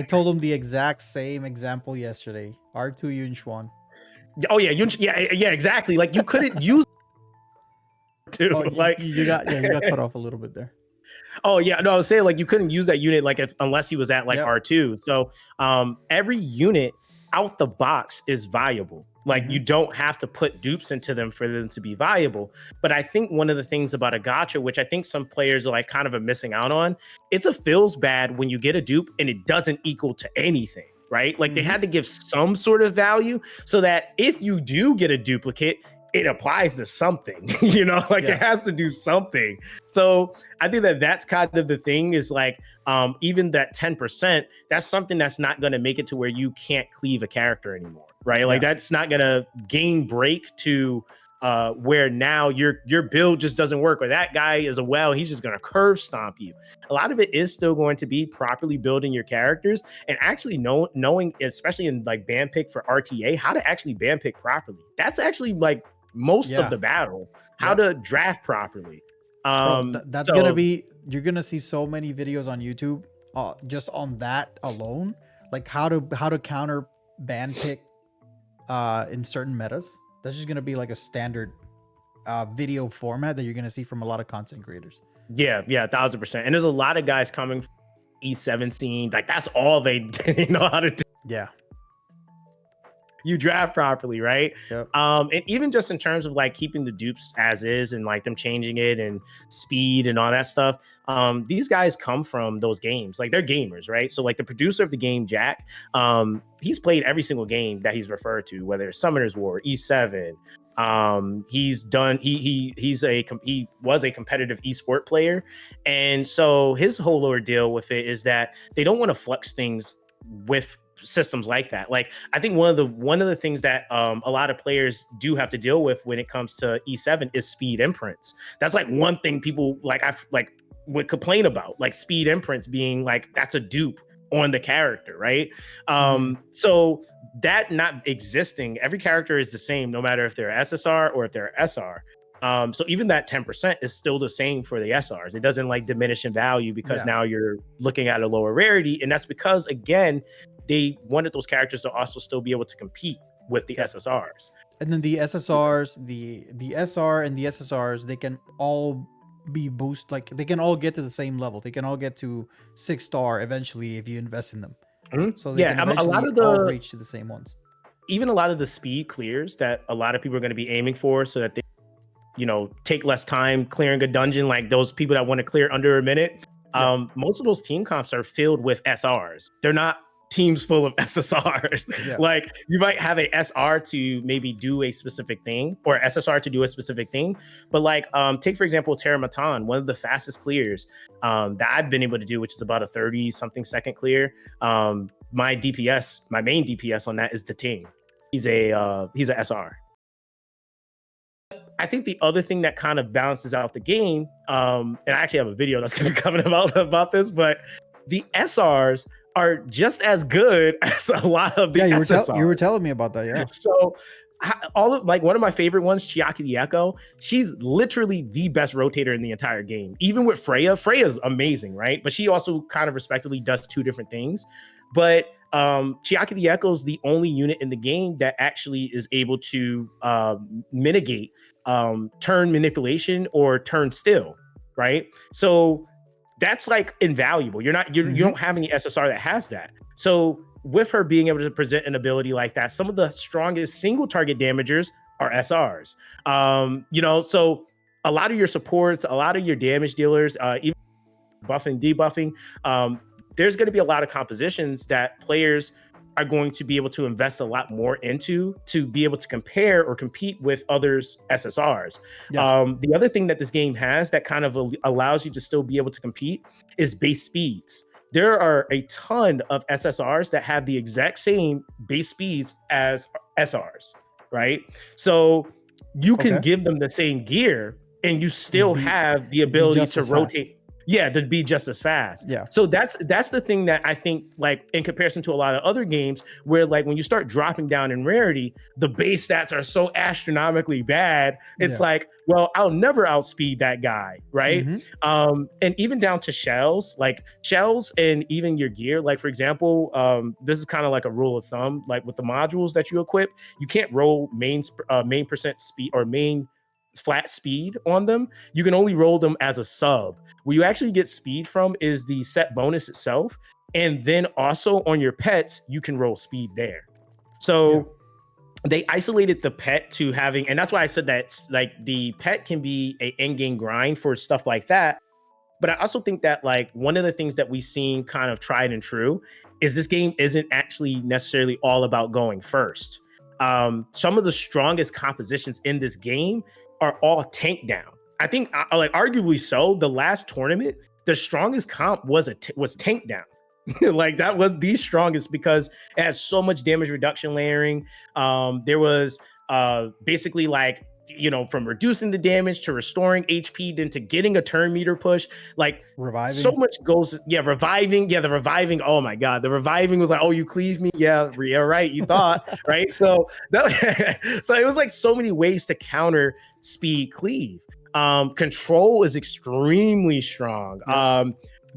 told him the exact same example yesterday. R2 Yunchuan. Oh yeah, yeah, exactly. Like, you couldn't use too. You got cut off a little bit there. Oh yeah, no, I was saying, like, you couldn't use that unit unless he was at like R2. So every unit out the box is viable. Like, you don't have to put dupes into them for them to be viable. But I think one of the things about a gacha, which I think some players are like kind of missing out on, it feels bad when you get a dupe and it doesn't equal to anything, right? Like, they had to give some sort of value so that if you do get a duplicate, it applies to something, it has to do something. So I think that's kind of the thing, is like, even that 10%, that's something that's not going to make it to where you can't cleave a character anymore, right? Like, that's not going to gain break to where now your build just doesn't work, or that guy is he's just going to curve stomp you. A lot of it is still going to be properly building your characters and actually knowing, especially in like ban pick for RTA, how to actually ban pick properly. That's actually like most of the battle, how to draft properly. That's gonna be, you're gonna see so many videos on YouTube just on that alone, like how to counter ban pick in certain metas. That's just gonna be like a standard video format that you're gonna see from a lot of content creators. Yeah, 1000%. And there's a lot of guys coming from E7 scene, like that's all they know how to do. Yeah. You draft properly, right? Yep. And even just in terms of like keeping the dupes as is and like them changing it and speed and all that stuff, these guys come from those games. Like, they're gamers, right? So like the producer of the game, Jack, he's played every single game that he's referred to, whether it's Summoner's War, E7. He was a competitive esport player, and so his whole ordeal with it is that they don't want to flex things with systems like that. Like, I think one of the things that a lot of players do have to deal with when it comes to E7 is speed imprints. That's like one thing people would complain about, like speed imprints being like, that's a dupe on the character, right? So that not existing, every character is the same no matter if they're SSR or if they're SR. So even that 10% is still the same for the SRs. It doesn't like diminish in value because now you're looking at a lower rarity, and that's because, again, they wanted those characters to also still be able to compete with the SSRs. And then the SSRs, the SR and the SSRs, they can all be boost, like they can all get to the same level. They can all get to 6-star eventually if you invest in them. So they can eventually all reach to the same ones. even a lot of the speed clears that a lot of people are going to be aiming for, so that they, take less time clearing a dungeon, like those people that want to clear under a minute. Most of those team comps are filled with SRs. They're not teams full of SSRs. Like, you might have a SR to maybe do a specific thing, or SSR to do a specific thing. But like, take for example, Terramatan, one of the fastest clears that I've been able to do, which is about a 30 something second clear. My main DPS on that is the Ting. He's a SR. I think the other thing that kind of balances out the game, and I actually have a video that's going to be coming about this, but the SRs are just as good as a lot of the SSRs. You were telling me about that, yeah. So one of my favorite ones, Chiaki the Echo, she's literally the best rotator in the entire game. Even with Freya's amazing, right? But she also kind of respectively does two different things. But Chiaki the Echo is the only unit in the game that actually is able to mitigate turn manipulation or turn still, right? So that's like invaluable. You don't have any SSR that has that. So with her being able to present an ability like that, some of the strongest single target damagers are SRs. So a lot of your supports, a lot of your damage dealers, even buffing, debuffing, there's going to be a lot of compositions that players are going to be able to invest a lot more into to be able to compare or compete with others' SSRs. The other thing that this game has that kind of allows you to still be able to compete is base speeds. There are a ton of SSRs that have the exact same base speeds as SRs, right? So you can give them the same gear and you still have the ability to rotate. Yeah, to be just as fast. Yeah. So that's the thing that I think, like, in comparison to a lot of other games where, like, when you start dropping down in rarity, the base stats are so astronomically bad. It's like, well, I'll never outspeed that guy, right? And even down to shells and even your gear. Like, for example, this is kind of like a rule of thumb. Like with the modules that you equip, you can't roll main percent speed or main flat speed on them. You can only roll them as a sub. Where you actually get speed from is the set bonus itself, and then also on your pets you can roll speed there. So they isolated the pet to having, and that's why I said that, like, the pet can be a in-game grind for stuff like that. But I also think that, like, one of the things that we've seen kind of tried and true is this game isn't actually necessarily all about going first. Some of the strongest compositions in this game are all tank down. I think, like, arguably so, the last tournament, the strongest comp was tank down. Like, that was the strongest because it has so much damage reduction layering. There was basically, like, from reducing the damage to restoring HP, then to getting a turn meter push, like, reviving. So much goes. Reviving. The reviving. Oh my God, the reviving was like, oh, you cleave me. Yeah, right. You thought, right? So so it was like so many ways to counter speed cleave. Control is extremely strong.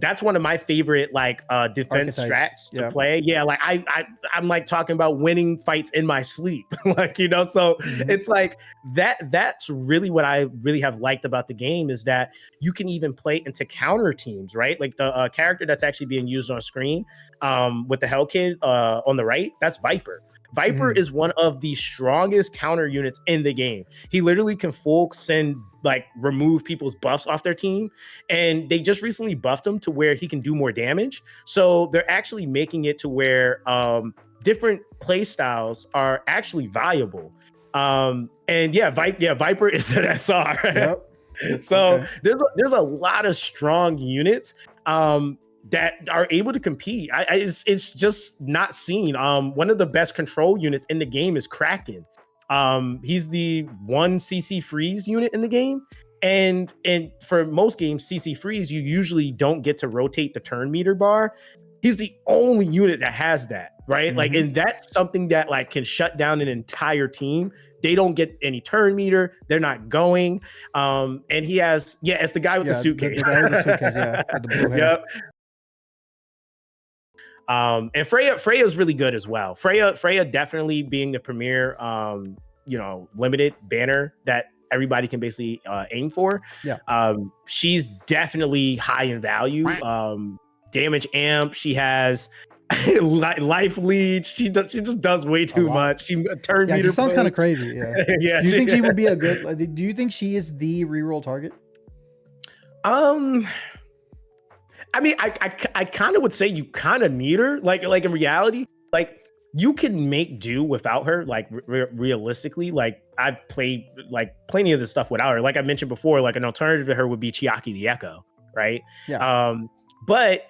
That's one of my favorite, like, defense strats to play. Yeah, like I'm like talking about winning fights in my sleep. Like, so it's like that's really what I really have liked about the game, is that you can even play into counter teams, right? Like the character that's actually being used on screen with the Hell Kid on the right, that's Viper. Viper is one of the strongest counter units in the game. He literally can full send, like, remove people's buffs off their team, and they just recently buffed him to where he can do more damage. So they're actually making it to where different play styles are actually viable. Viper is an SR. Yep. So there's a lot of strong units that are able to compete. It's just not seen. One of the best control units in the game is Kraken. He's the one CC freeze unit in the game. And for most games, CC freeze, you usually don't get to rotate the turn meter bar. He's the only unit that has that, right? Like, and that's something that, like, can shut down an entire team. They don't get any turn meter. They're not going. And he has, it's the guy with the suitcase. The guy with the suitcase, with the blue hair. And Freya is really good as well. Freya definitely being the premier, limited banner that everybody can basically aim for. She's definitely high in value. Damage amp. She has Life lead. She just does way A too lot. much. She turn Yeah, she meter sounds kind play. of crazy. Yeah. Yeah. Do you think she would be a good? Do you think she is the reroll target? I mean, I kind of would say you kind of need her. Like in reality, like you can make do without her. Like realistically, like I've played like plenty of this stuff without her. Like I mentioned before, like an alternative to her would be Chiaki the Echo, right? Yeah. But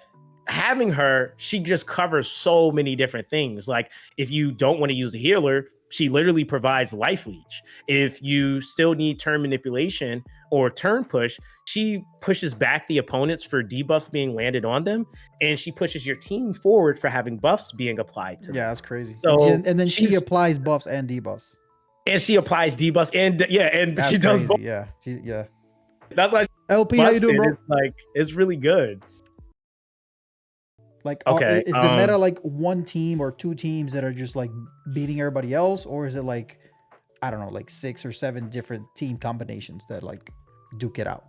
having her, she just covers so many different things. Like if you don't want to use a healer, she literally provides life leech. If you still need turn manipulation or turn push, she pushes back the opponents for debuffs being landed on them, and she pushes your team forward for having buffs being applied to them. Yeah, that's crazy. So And then she applies buffs and debuffs. And she applies debuffs and That's she does crazy. both. Yeah. Yeah. That's why LP, how you doing, bro? It's like it's really good. Like, Okay, is the meta like one team or two teams that are just like beating everybody else, or is it like, I don't know, like 6 or 7 different team combinations that like duke it out?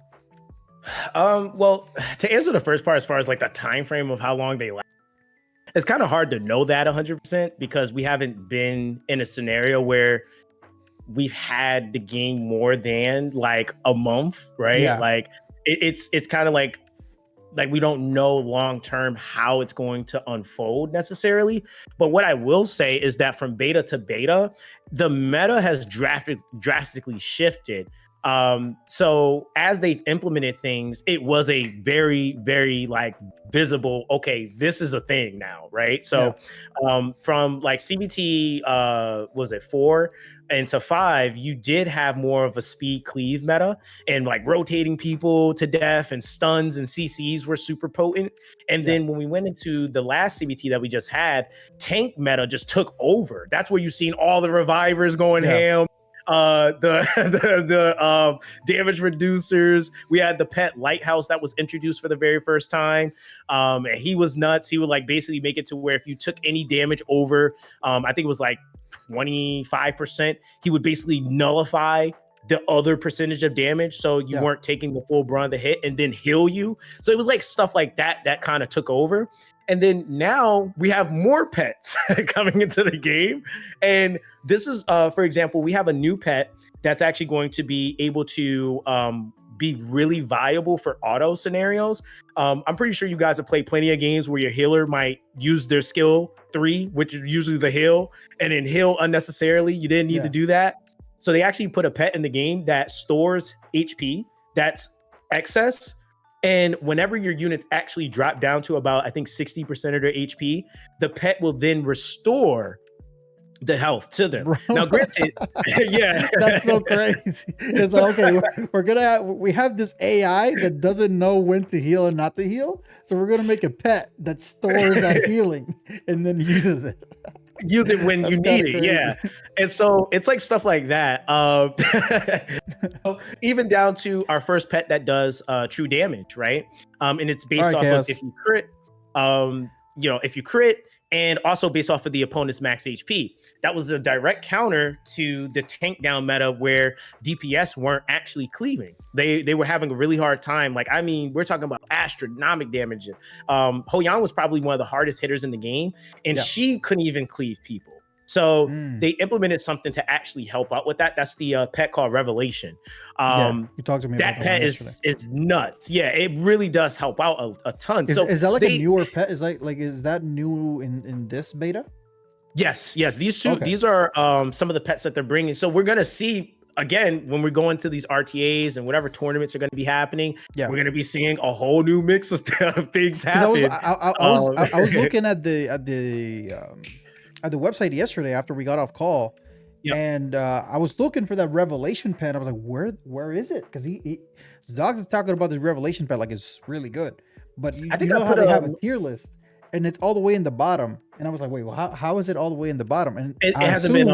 Well, to answer the first part, as far as like the time frame of how long they last, it's kind of hard to know that 100% because we haven't been in a scenario where we've had the game more than like a month, right? Yeah. Like it's kind of like we don't know long term how it's going to unfold necessarily. But what I will say is that from beta to beta, the meta has drastically shifted. So as they've implemented things, it was a very, very like visible, okay, this is a thing now, right? So from like CBT was it 4 into 5, you did have more of a speed cleave meta, and like rotating people to death and stuns and CCs were super potent. And then when we went into the last CBT that we just had, tank meta just took over. That's where you've seen all the revivers going ham. The damage reducers. We had the pet lighthouse that was introduced for the very first time. And he was nuts. He would like basically make it to where if you took any damage over, I think it was like 25%, he would basically nullify the other percentage of damage, so you weren't taking the full brunt of the hit, and then heal you. So it was like stuff like that kind of took over. And then now we have more pets coming into the game. And this is, for example, we have a new pet that's actually going to be able to be really viable for auto scenarios. I'm pretty sure you guys have played plenty of games where your healer might use their skill 3, which is usually the heal, and then heal unnecessarily. You didn't need to do that. So they actually put a pet in the game that stores HP that's excess. And whenever your units actually drop down to about, I think, 60% of their HP, the pet will then restore the health to them. Bro. Now, granted, that's so crazy. It's like, okay, we have this AI that doesn't know when to heal and not to heal, so we're gonna make a pet that stores that healing and then uses it. Use it when you need it, and so it's like stuff like that. Even down to our first pet that does true damage, right? And it's based off of if you crit, if you crit, and also based off of the opponent's max HP. That was a direct counter to the tank down meta where DPS weren't actually cleaving. They were having a really hard time. Like, I mean, we're talking about astronomical damage. Ho-Yan was probably one of the hardest hitters in the game, and she couldn't even cleave people. So they implemented something to actually help out with that. That's the pet called Revelation. You talked to me about that pet is nuts. Yeah, it really does help out a ton. Is that like a newer pet? Is that new in this beta? Yes. These are some of the pets that they're bringing. So we're gonna see again when we're going to these RTAs and whatever tournaments are going to be happening. We're going to be seeing a whole new mix of things happen. I was looking at the website yesterday after we got off call, and I was looking for that Revelation pet. I was like, where is it? Because Dogs is talking about this Revelation pet like it's really good, but you know how they have a tier list, and it's all the way in the bottom. And I was like, wait, well, how is it all the way in the bottom? And it hasn't been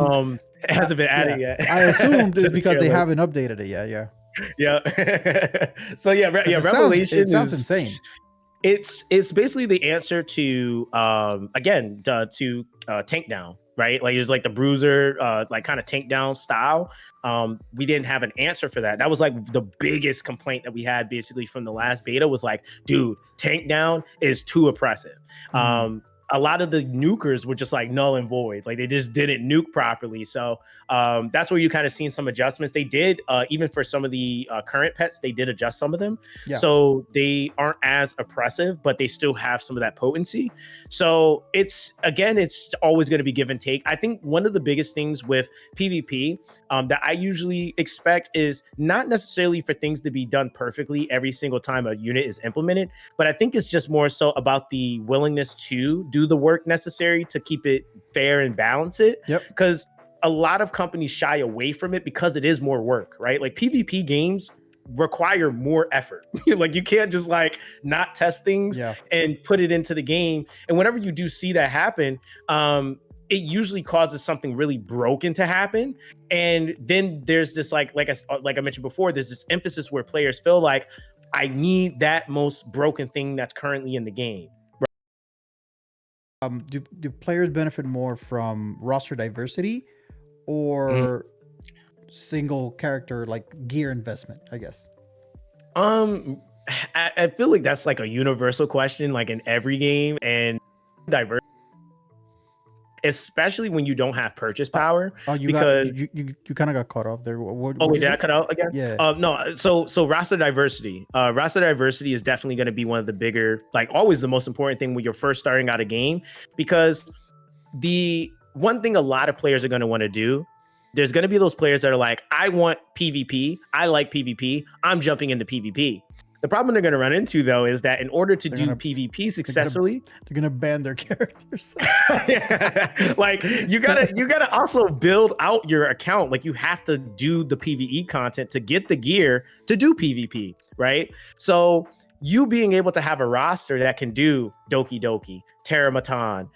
added yet. I assumed it's because they haven't updated it yet. So Revelation. It sounds insane. It's basically the answer to tank down, right? Like it's like the bruiser, like kind of tank down style. We didn't have an answer for that. That was like the biggest complaint that we had basically from the last beta was like, dude, tank down is too oppressive. a lot of the nukers were just like null and void. Like they just didn't nuke properly. So that's where you kind of seen some adjustments. They did, even for some of the current pets, they did adjust some of them. Yeah. So they aren't as oppressive, but they still have some of that potency. So it's always going to be give and take. I think one of the biggest things with PvP that I usually expect is not necessarily for things to be done perfectly every single time a unit is implemented, but I think it's just more so about the willingness to do the work necessary to keep it fair and balance it. Yep. Because a lot of companies shy away from it because it is more work, right? Like PvP games require more effort. Like you can't just like not test things and put it into the game. And whenever you do see that happen, it usually causes something really broken to happen. And then there's this like I mentioned before, there's this emphasis where players feel like I need that most broken thing that's currently in the game. Do players benefit more from roster diversity or single character like gear investment, I guess? I feel like that's like a universal question, like in every game, and diverse, especially when you don't have purchase power. You kind of got caught off there. Wait, did I cut out again? Yeah. No. So roster diversity. Roster diversity is definitely going to be one of the bigger, like always the most important thing when you're first starting out a game, because the one thing a lot of players are going to want to do, there's going to be those players that are like, I want PvP. I like PvP. I'm jumping into PvP. The problem they're going to run into, though, is that in order to do PvP successfully, they're going to ban their characters. Like you gotta also build out your account. Like you have to do the PvE content to get the gear to do PvP, right? So you being able to have a roster that can do Doki Doki, Terramatan,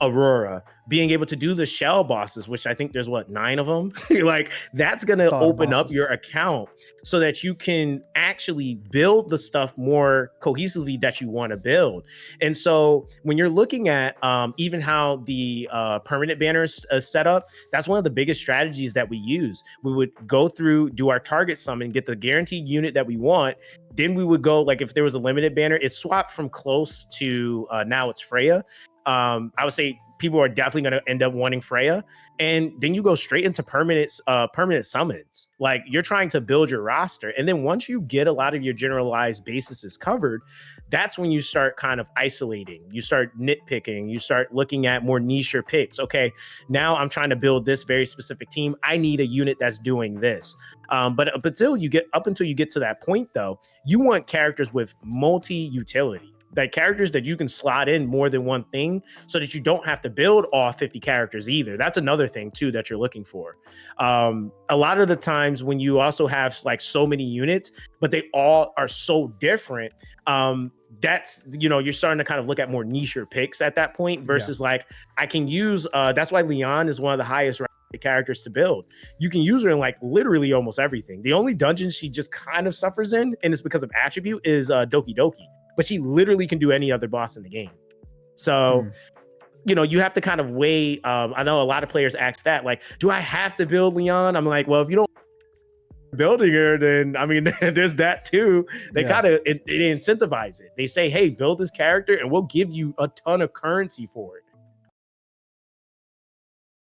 Aurora, being able to do the shell bosses, which I think there's 9 of them. Like that's gonna open up your account so that you can actually build the stuff more cohesively that you want to build. And so when you're looking at even how the permanent banners set up, that's one of the biggest strategies that we use. We would go through, do our target summon, get the guaranteed unit that we want. Then we would go, like if there was a limited banner, it swapped from close to now it's Freya. I would say people are definitely going to end up wanting Freya. And then you go straight into permanent summons. Like you're trying to build your roster. And then once you get a lot of your generalized bases covered, that's when you start kind of isolating. You start nitpicking. You start looking at more niche picks. Okay, now I'm trying to build this very specific team. I need a unit that's doing this. But up until you get to that point, though, you want characters with multi-utility. Like characters that you can slot in more than one thing so that you don't have to build all 50 characters either. That's another thing too that you're looking for. A lot of the times when you also have like so many units, but they all are so different, that's, you're starting to kind of look at more niche picks at that point versus like I can use, that's why Leon is one of the highest characters to build. You can use her in like literally almost everything. The only dungeon she just kind of suffers in, and it's because of attribute, is Doki Doki. But she literally can do any other boss in the game. So, you have to kind of weigh. I know a lot of players ask that, like, do I have to build Leon? I'm like, well, if you don't building her, then I mean, there's that too. They gotta they incentivize it. They say, hey, build this character and we'll give you a ton of currency for it.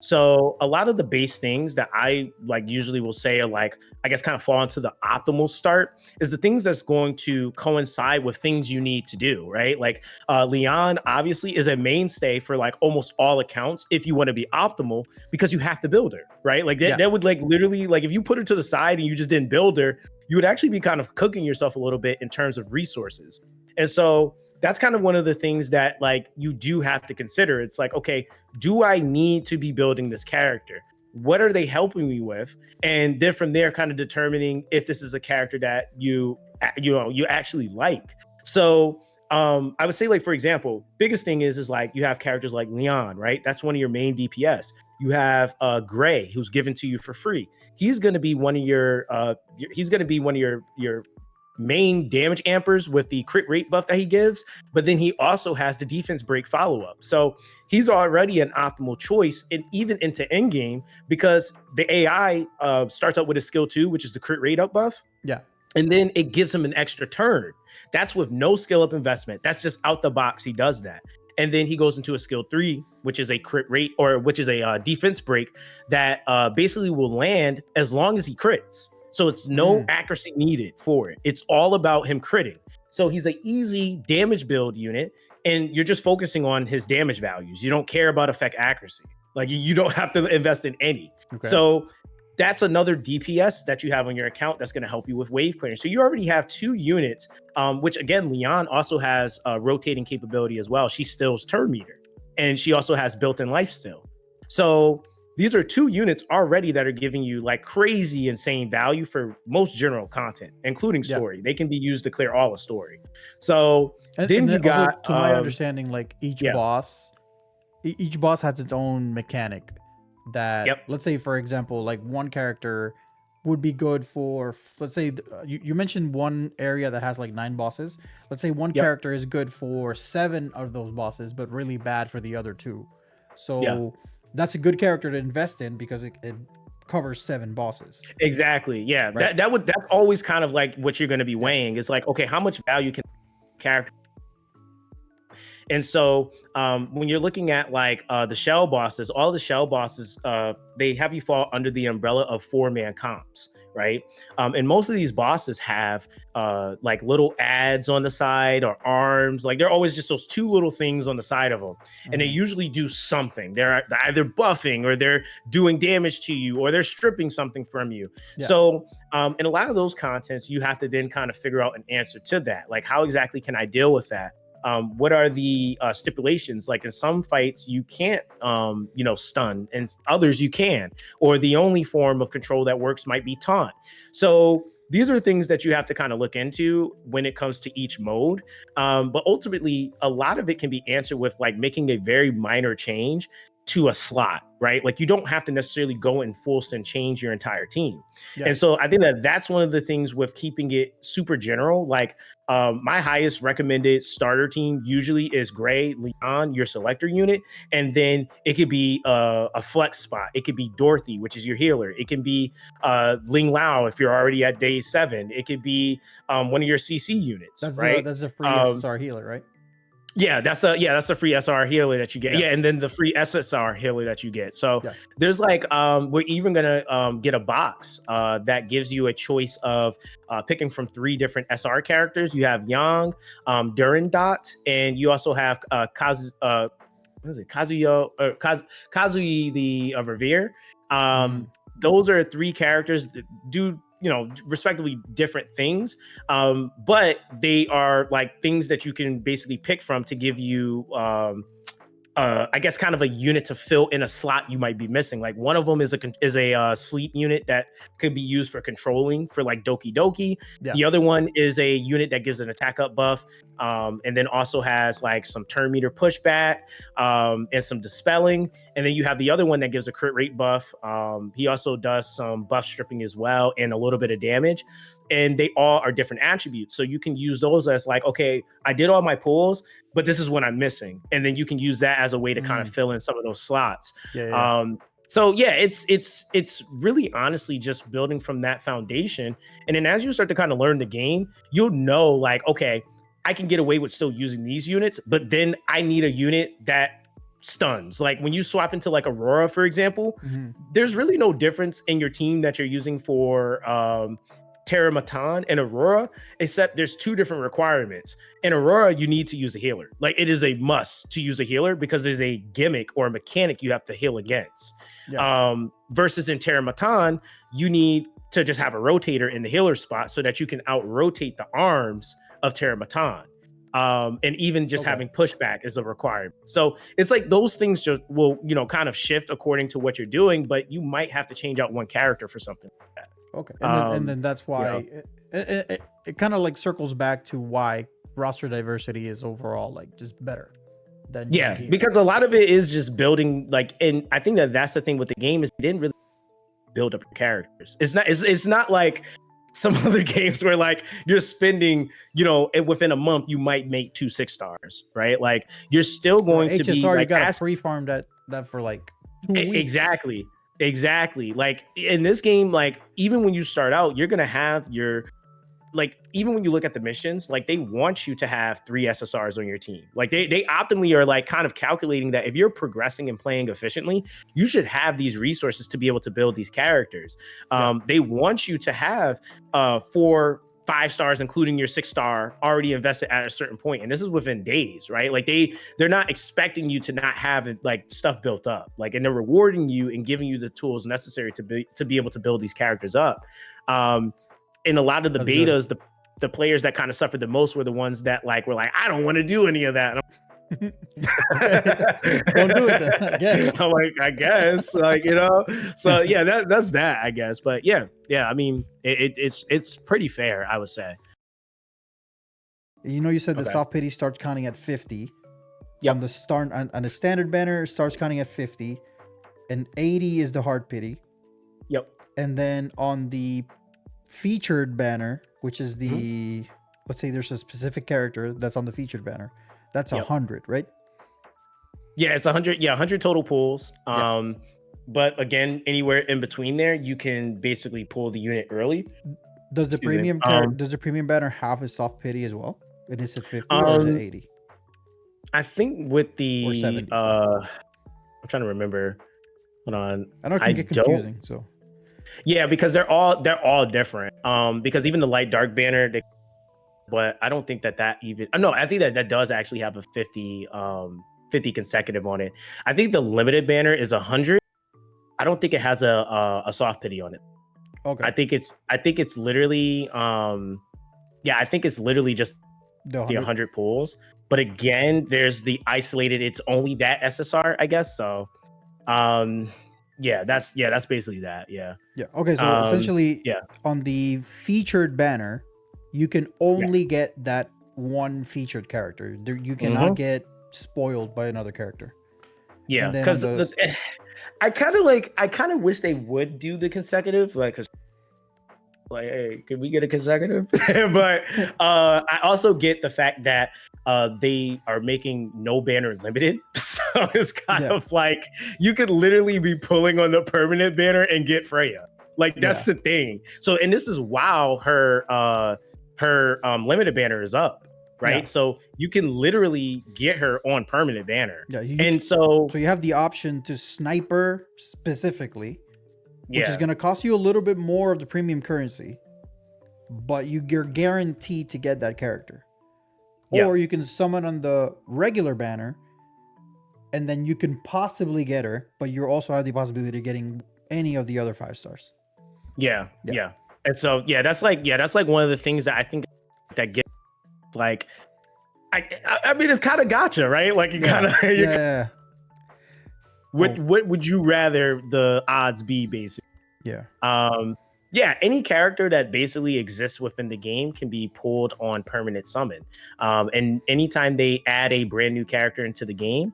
So a lot of the base things that I like usually will say are like, I guess kind of fall into the optimal start is the things that's going to coincide with things you need to do, right? Like Leon obviously is a mainstay for like almost all accounts if you want to be optimal because you have to build her, right? Like that would like literally like if you put her to the side and you just didn't build her, you would actually be kind of cooking yourself a little bit in terms of resources. And so that's kind of one of the things that like you do have to consider. It's like, okay, do I need to be building this character? What are they helping me with? And then from there, kind of determining if this is a character that you actually like. So I would say, like, for example, biggest thing is like you have characters like Leon, right? That's one of your main DPS. You have Gray, who's given to you for free. He's going to be one of your main damage ampers with the crit rate buff that he gives, but then he also has the defense break follow-up. So he's already an optimal choice, and even into endgame, because the AI starts out with a skill 2, which is the crit rate up buff. Yeah. And then it gives him an extra turn. That's with no skill up investment. That's just out the box. He does that. and then he goes into a skill 3, which is a crit rate, or which is a defense break that basically will land as long as he crits. So it's no accuracy needed for it. It's all about him critting. So he's an easy damage build unit, and you're just focusing on his damage values. You don't care about effect accuracy. Like you don't have to invest in any. Okay. So that's another DPS that you have on your account that's going to help you with wave clearing. So you already have 2 units, which again, Leon also has a rotating capability as well. She stills turn meter, and she also has built-in life still. So these are 2 units already that are giving you like crazy insane value for most general content, including story. They can be used to clear all the story. So then you got, also, to my understanding, like each boss has its own mechanic that, let's say, for example, like one character would be good for, let's say, you mentioned one area that has like 9 bosses. Let's say one character is good for 7 of those bosses, but really bad for the other 2. So that's a good character to invest in because it covers 7 bosses. Exactly. Yeah. Right? That's always kind of like what you're going to be weighing. It's like, okay, how much value can character? And so when you're looking at like the shell bosses, all the shell bosses, they have you fall under the umbrella of 4-man comps, right? And most of these bosses have like little ads on the side or arms. Like they're always just those 2 little things on the side of them. And they usually do something. They're either buffing or they're doing damage to you or they're stripping something from you. So in a lot of those contents, you have to then kind of figure out an answer to that. Like how exactly can I deal with that? What are the stipulations? Like in some fights, you can't, stun, and others you can, or the only form of control that works might be taunt. So these are things that you have to kind of look into when it comes to each mode. But ultimately, a lot of it can be answered with like making a very minor change to a slot, right? Like you don't have to necessarily go in full send change your entire team. And so I think that that's one of the things with keeping it super general. Like my highest recommended starter team usually is Gray, Leon, your selector unit. And then it could be a flex spot. It could be Dorothy, which is your healer. It can be Ling Lao if you're already at day 7. It could be one of your CC units, right? That's a free SSR healer, right? That's the free SR healer that you get. And then the free SSR healer that you get. So there's like we're even gonna get a box that gives you a choice of picking from 3 different SR characters. You have Yang, Durandot, and you also have Kazuya the Revere. Those are 3 characters that do respectively different things, but they are like things that you can basically pick from to give you I guess kind of a unit to fill in a slot you might be missing. Like one of them is a sleep unit that could be used for controlling for like Doki Doki. The other one is a unit that gives an attack up buff, and then also has like some turn meter pushback and some dispelling. And then you have the other one that gives a crit rate buff. He also does some buff stripping as well and a little bit of damage. And they all are different attributes. So you can use those as like, okay, I did all my pulls, but this is what I'm missing. And then you can use that as a way to kind of fill in some of those slots. So it's really honestly just building from that foundation. And then as you start to kind of learn the game, you'll know like, okay, I can get away with still using these units, but then I need a unit that stuns. Like when you swap into like Aurora, for example, there's really no difference in your team that you're using for Terra Matan and Aurora, except there's 2 different requirements. In Aurora, you need to use a healer. Like it is a must to use a healer because there's a gimmick or a mechanic you have to heal against. Versus in Terra Matan, you need to just have a rotator in the healer spot so that you can out-rotate the arms of Terra Matan. And even just having pushback is a requirement. So it's like those things just will, kind of shift according to what you're doing, but you might have to change out one character for something like that. And then that's why it kind of like circles back to why roster diversity is overall like just better than because a lot of it is just building like, and I think that that's the thing with the game is it didn't really build up your characters. It's not like some other games where like you're spending, within a month you might make 2 6-stars, right? Like you're still going to be like, you got to pre-farm that for like 2 weeks. Exactly. Like in this game, like even when you start out, you're gonna have your like even when you look at the missions, like they want you to have 3 SSRs on your team. Like they optimally are like kind of calculating that if you're progressing and playing efficiently, you should have these resources to be able to build these characters. They want you to have 4 5 stars, including your 6-star, already invested at a certain point, and this is within days, right? Like they're not expecting you to not have like stuff built up, like, and they're rewarding you and giving you the tools necessary to be able to build these characters up. In a lot of the betas, the players that kind of suffered the most were the ones that like were like, I don't want to do any of that. Don't do it then, I guess. I'm like, I guess, like, you know. So yeah, that's that, I guess. But yeah, I mean, it's pretty fair, I would say. You said the soft pity starts counting at 50. Yep. On the start on the standard banner, it starts counting at 50, and 80 is the hard pity. Yep. And then on the featured banner, which is the let's say there's a specific character that's on the featured banner, that's 100, right? Yeah, it's 100. Yeah, 100 total pulls. But again, anywhere in between there, you can basically pull the unit early. Does the premium banner have a soft pity as well? And is it 50 or is it 80? I think with the or 70. I'm trying to remember. Hold on. I know it can get confusing. So yeah, because they're all different. Because even the light dark banner, but I don't think that even. No, I think that does actually have a 50 consecutive on it. I think the limited banner is 100. I don't think it has a soft pity on it. Okay. I think it's literally I think it's literally just the 100 pulls. But again, there's the isolated, it's only that SSR, I guess. So that's basically that. Yeah. Okay, so essentially on the featured banner, you can only get that one featured character. You cannot get spoiled by another character. Yeah, because I kind of wish they would do the consecutive, like, hey, can we get a consecutive? But I also get the fact that they are making no banner limited, so it's kind of like you could literally be pulling on the permanent banner and get Freya. Like that's the thing. So, and this is her limited banner is up, right? So you can literally get her on permanent banner. So you have the option to sniper specifically, which is going to cost you a little bit more of the premium currency, but you're guaranteed to get that character. Or you can summon on the regular banner, and then you can possibly get her, but you also have the possibility of getting any of the other 5 stars. Yeah. And so that's like one of the things that I think that gets like I mean it's kind of gacha, right? Like you kind of What would you rather the odds be, basically? Any character that basically exists within the game can be pulled on permanent summon. And anytime they add a brand new character into the game,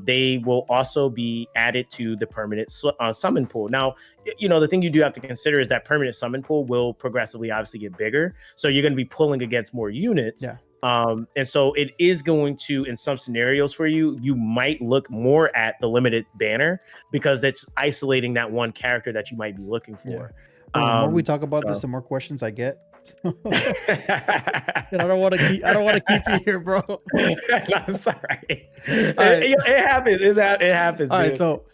they will also be added to the permanent summon pool. Now, the thing you do have to consider is that permanent summon pool will progressively obviously get bigger. So you're going to be pulling against more units. And so it is going to, in some scenarios for you might look more at the limited banner because it's isolating that one character that you might be looking for. The more we talk about this, the more questions I get. And I don't want to keep you here, bro. That's all right. It happens. It happens. All right, so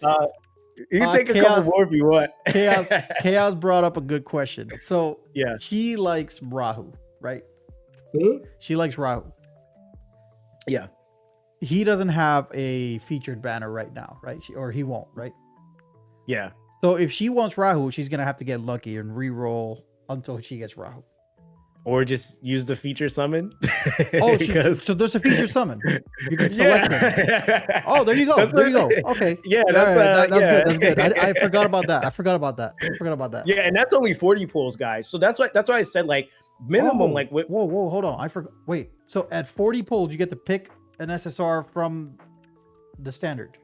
you can take a couple more if you want. Chaos brought up a good question. So she likes Rahu, right? She likes Rahu. Yeah. He doesn't have a featured banner right now, right? Or he won't, right? Yeah. So if she wants Rahu, she's gonna have to get lucky and re-roll until she gets Rahu. Or just use the feature summon. So there's a feature summon. You can select it. Oh, there you go. Okay. Yeah, that's good. I forgot about that. Yeah, and that's only 40 pulls, guys. So that's why I said like minimum. Whoa, hold on. I forgot. Wait. So at 40 pulls, you get to pick an SSR from the standard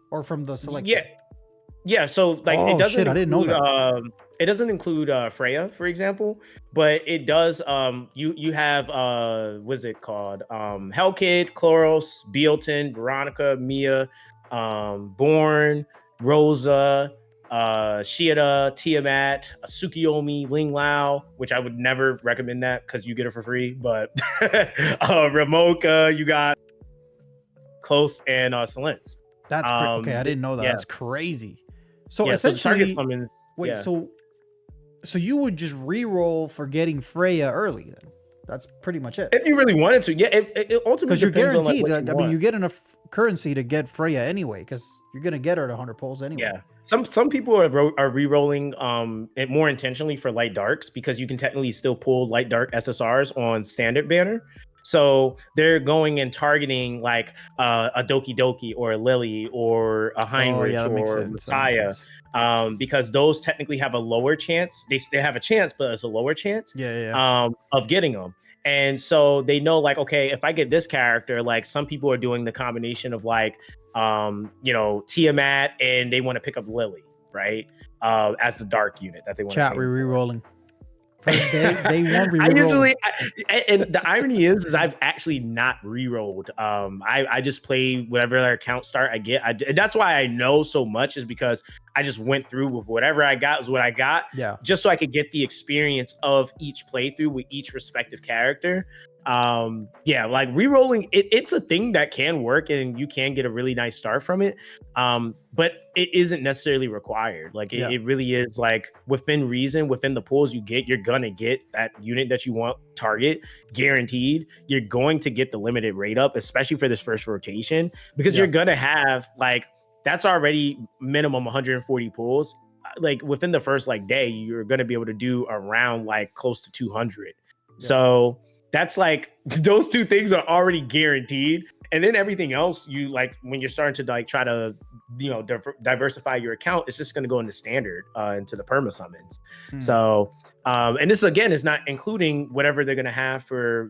or from the selection. Yeah, so like it doesn't. I didn't know that. It doesn't include Freya, for example, but it does. You have what's it called? Hellkid, Chloros, Bealton, Veronica, Mia, Born, Rosa, Shieda, Tiamat, Tsukiyomi, Ling Lao, which I would never recommend that because you get it for free. But Ramoka, you got Close and Silence. That's okay. I didn't know that. Yeah, That's crazy. So yeah. So the target essentially, summons. wait. Yeah. So you would just re-roll for getting Freya early then? That's pretty much it. If you really wanted to, yeah. It ultimately Because you're depends on guaranteed. like what I mean, you get enough currency to get Freya anyway, because you're gonna get her at 100 pulls anyway. Yeah. Some people are re-rolling it more intentionally for light darks because you can technically still pull light dark SSRs on standard banner. So they're going and targeting like a Doki Doki or a Lily or a Heinrich or Messiah, because those technically have a lower chance. They have a chance, but it's a lower chance of getting them. And so they know like, okay, if I get this character, like some people are doing the combination of like, Tiamat, and they want to pick up Lily, right? As the dark unit that they want to re-rolling. They want I usually, and the irony is I've actually not re-rolled. I just play whatever their account start I get. And that's why I know so much, is because I just went through with whatever I got is what I got. Yeah. Just so I could get the experience of each playthrough with each respective character. Like re-rolling, it's a thing that can work and you can get a really nice start from it. But it isn't necessarily required. Like it really is like within reason, within the pools you get, you're gonna get that unit that you want target guaranteed. You're going to get the limited rate up, especially for this first rotation, because you're gonna have like, that's already minimum 140 pools. Like within the first like day, you're gonna be able to do around like close to 200. So that's like, those two things are already guaranteed. And then everything else, you like when you're starting to like try to, diversify your account, it's just going to go into standard, into the perma summons. So, and this again is not including whatever they're going to have for,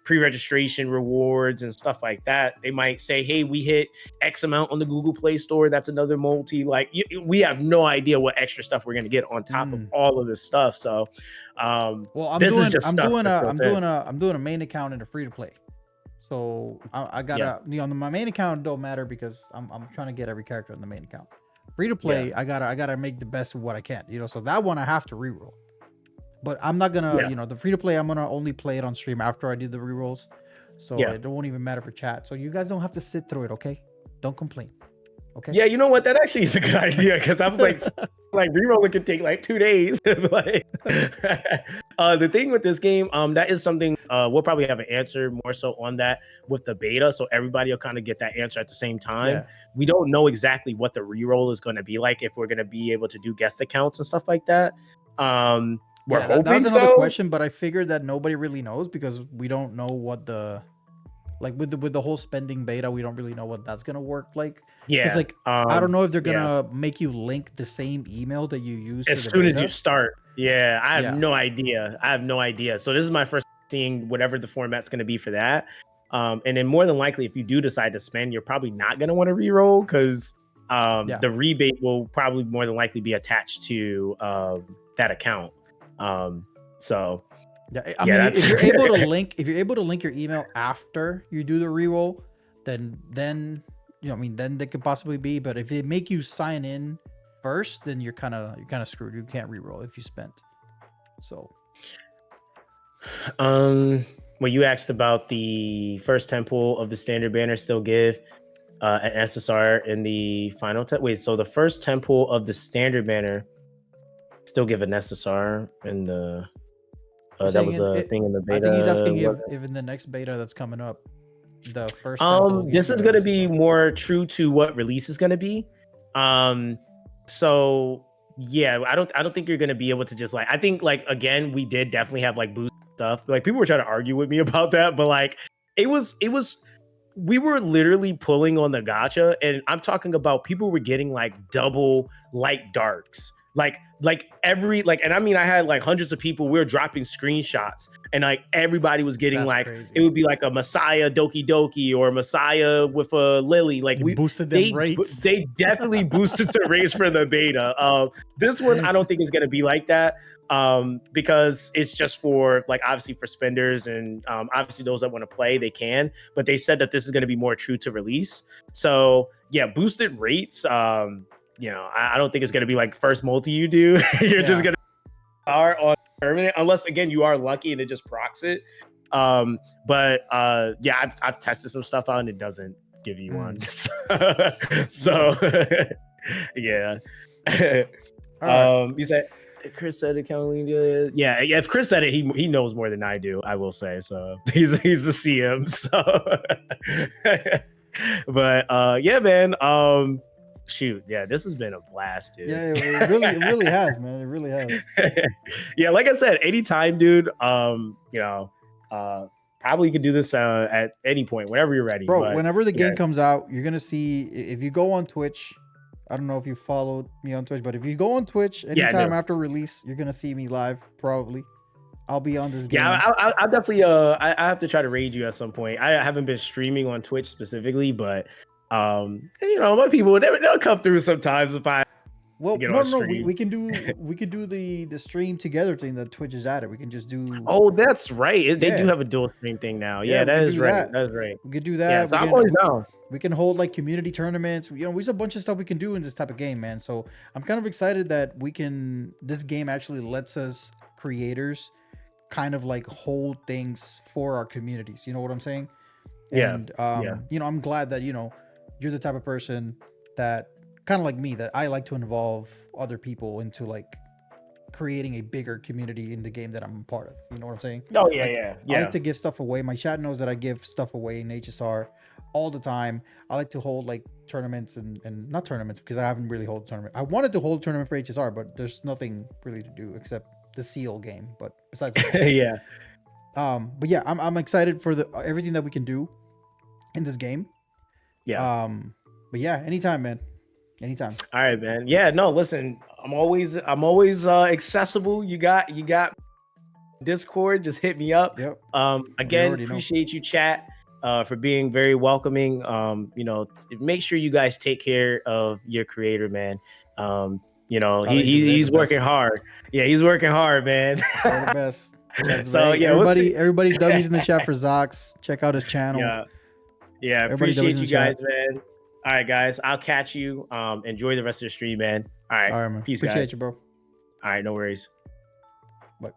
pre-registration rewards and stuff like that. They might say, hey, we hit X amount on the Google Play Store. That's another multi. Like we have no idea what extra stuff we're going to get on top of all of this stuff. So, I'm doing a main account and a free to play. So I gotta, my main account don't matter because I'm trying to get every character on the main account. Free to play, I gotta make the best of what I can, so that one I have to reroll. But I'm not gonna, the free to play, I'm gonna only play it on stream after I do the rerolls. So it won't even matter for chat. So you guys don't have to sit through it, okay? Don't complain. Okay. Yeah, you know what? That actually is a good idea, because I was like rerolling can take like 2 days. Like, the thing with this game, that is something we'll probably have an answer more so on that with the beta, so everybody will kind of get that answer at the same time. We don't know exactly what the reroll is going to be like, if we're going to be able to do guest accounts and stuff like that. We're hoping that was another question, but I figured that nobody really knows because we don't know what the, like with the whole spending beta, we don't really know what that's gonna work like. It's like I don't know if they're gonna make you link the same email that you use as soon as you start. I have no idea. So this is my first seeing whatever the format's gonna be for that. And then more than likely, if you do decide to spend, you're probably not gonna want to reroll, because the rebate will probably more than likely be attached to that account. So I mean, if you're able to link your email after you do the reroll, then then they could possibly be. But if they make you sign in first, then you're kind of screwed. You can't reroll if you spent. So, well, you asked about the first 10 pull of the standard banner still give an SSR in the final wait, so the first 10 pull of the standard banner still give an SSR in the that was a thing in the beta. I think he's asking if in the next beta that's coming up, the first this is going to be more true to what release is going to be. So yeah, I don't think you're going to be able to just like, I think like, again, we did definitely have like boost stuff. Like people were trying to argue with me about that, but like it was we were literally pulling on the gacha, and I'm talking about people were getting like double light darks. Like every, like, and I mean, I had like hundreds of people, we were dropping screenshots, and like everybody was getting crazy. It would be like a Messiah Doki Doki or a Messiah with a Lily. Like we boosted them rates. They definitely boosted the rates for the beta. This one, I don't think is going to be like that. Because it's just for like, obviously for spenders, and obviously those that want to play, they can, but they said that this is going to be more true to release. So yeah, boosted rates. you know, I don't think it's gonna be like first multi you do. You're just gonna are on permanent, unless again you are lucky and it just procs it. But yeah, I've tested some stuff out and it doesn't give you one. So yeah. You said Chris said it. Yeah. If Chris said it, he knows more than I do. I will say so. He's the CM. So, but yeah, man. Shoot, yeah, this has been a blast, dude. Yeah, it really has, man. It really has. Yeah, like I said, anytime, dude. You know, probably could do this at any point, whenever you're ready. Bro, but, whenever the game comes out, you're gonna see if you go on Twitch. I don't know if you followed me on Twitch, but if you go on Twitch anytime after release, you're gonna see me live. Probably, I'll be on this game. Yeah, I'll definitely. I have to try to raid you at some point. I haven't been streaming on Twitch specifically, but you know, my people they'll come through sometimes if I. Well, no, we can do the stream together thing that Twitch is at it. We can just do. Oh, that's right. They do have a dual stream thing now. Yeah, that is right. That's right. We could do that. Yeah, so I'm always down. We can hold like community tournaments. You know, there's a bunch of stuff we can do in this type of game, man. So I'm kind of excited that this game actually lets us creators kind of like hold things for our communities. You know what I'm saying? And you know, I'm glad that, you know, you're the type of person that kind of like me, that I like to involve other people into like creating a bigger community in the game that I'm a part of. You know what I'm saying? Oh yeah, I like to give stuff away. My chat knows that I give stuff away in HSR all the time. I like to hold like tournaments and not tournaments because I haven't really held a tournament. I wanted to hold a tournament for HSR, but there's nothing really to do except the seal game. But besides that, yeah. But yeah, I'm excited for everything that we can do in this game. Yeah. But yeah, anytime, man. Anytime. All right, man. Yeah, no, listen, I'm always accessible. You got Discord, just hit me up. Yep. Again, appreciate you, chat, for being very welcoming. You know, make sure you guys take care of your creator, man. You know, he's working hard. Yeah, he's working hard, man. They're the best. So yeah, everybody dummies in the chat for Zox. Check out his channel. Yeah, appreciate you guys, man. All right, guys, I'll catch you. Enjoy the rest of the stream, man. All right, man. Peace, appreciate guys. you, bro. All right, no worries. Bye.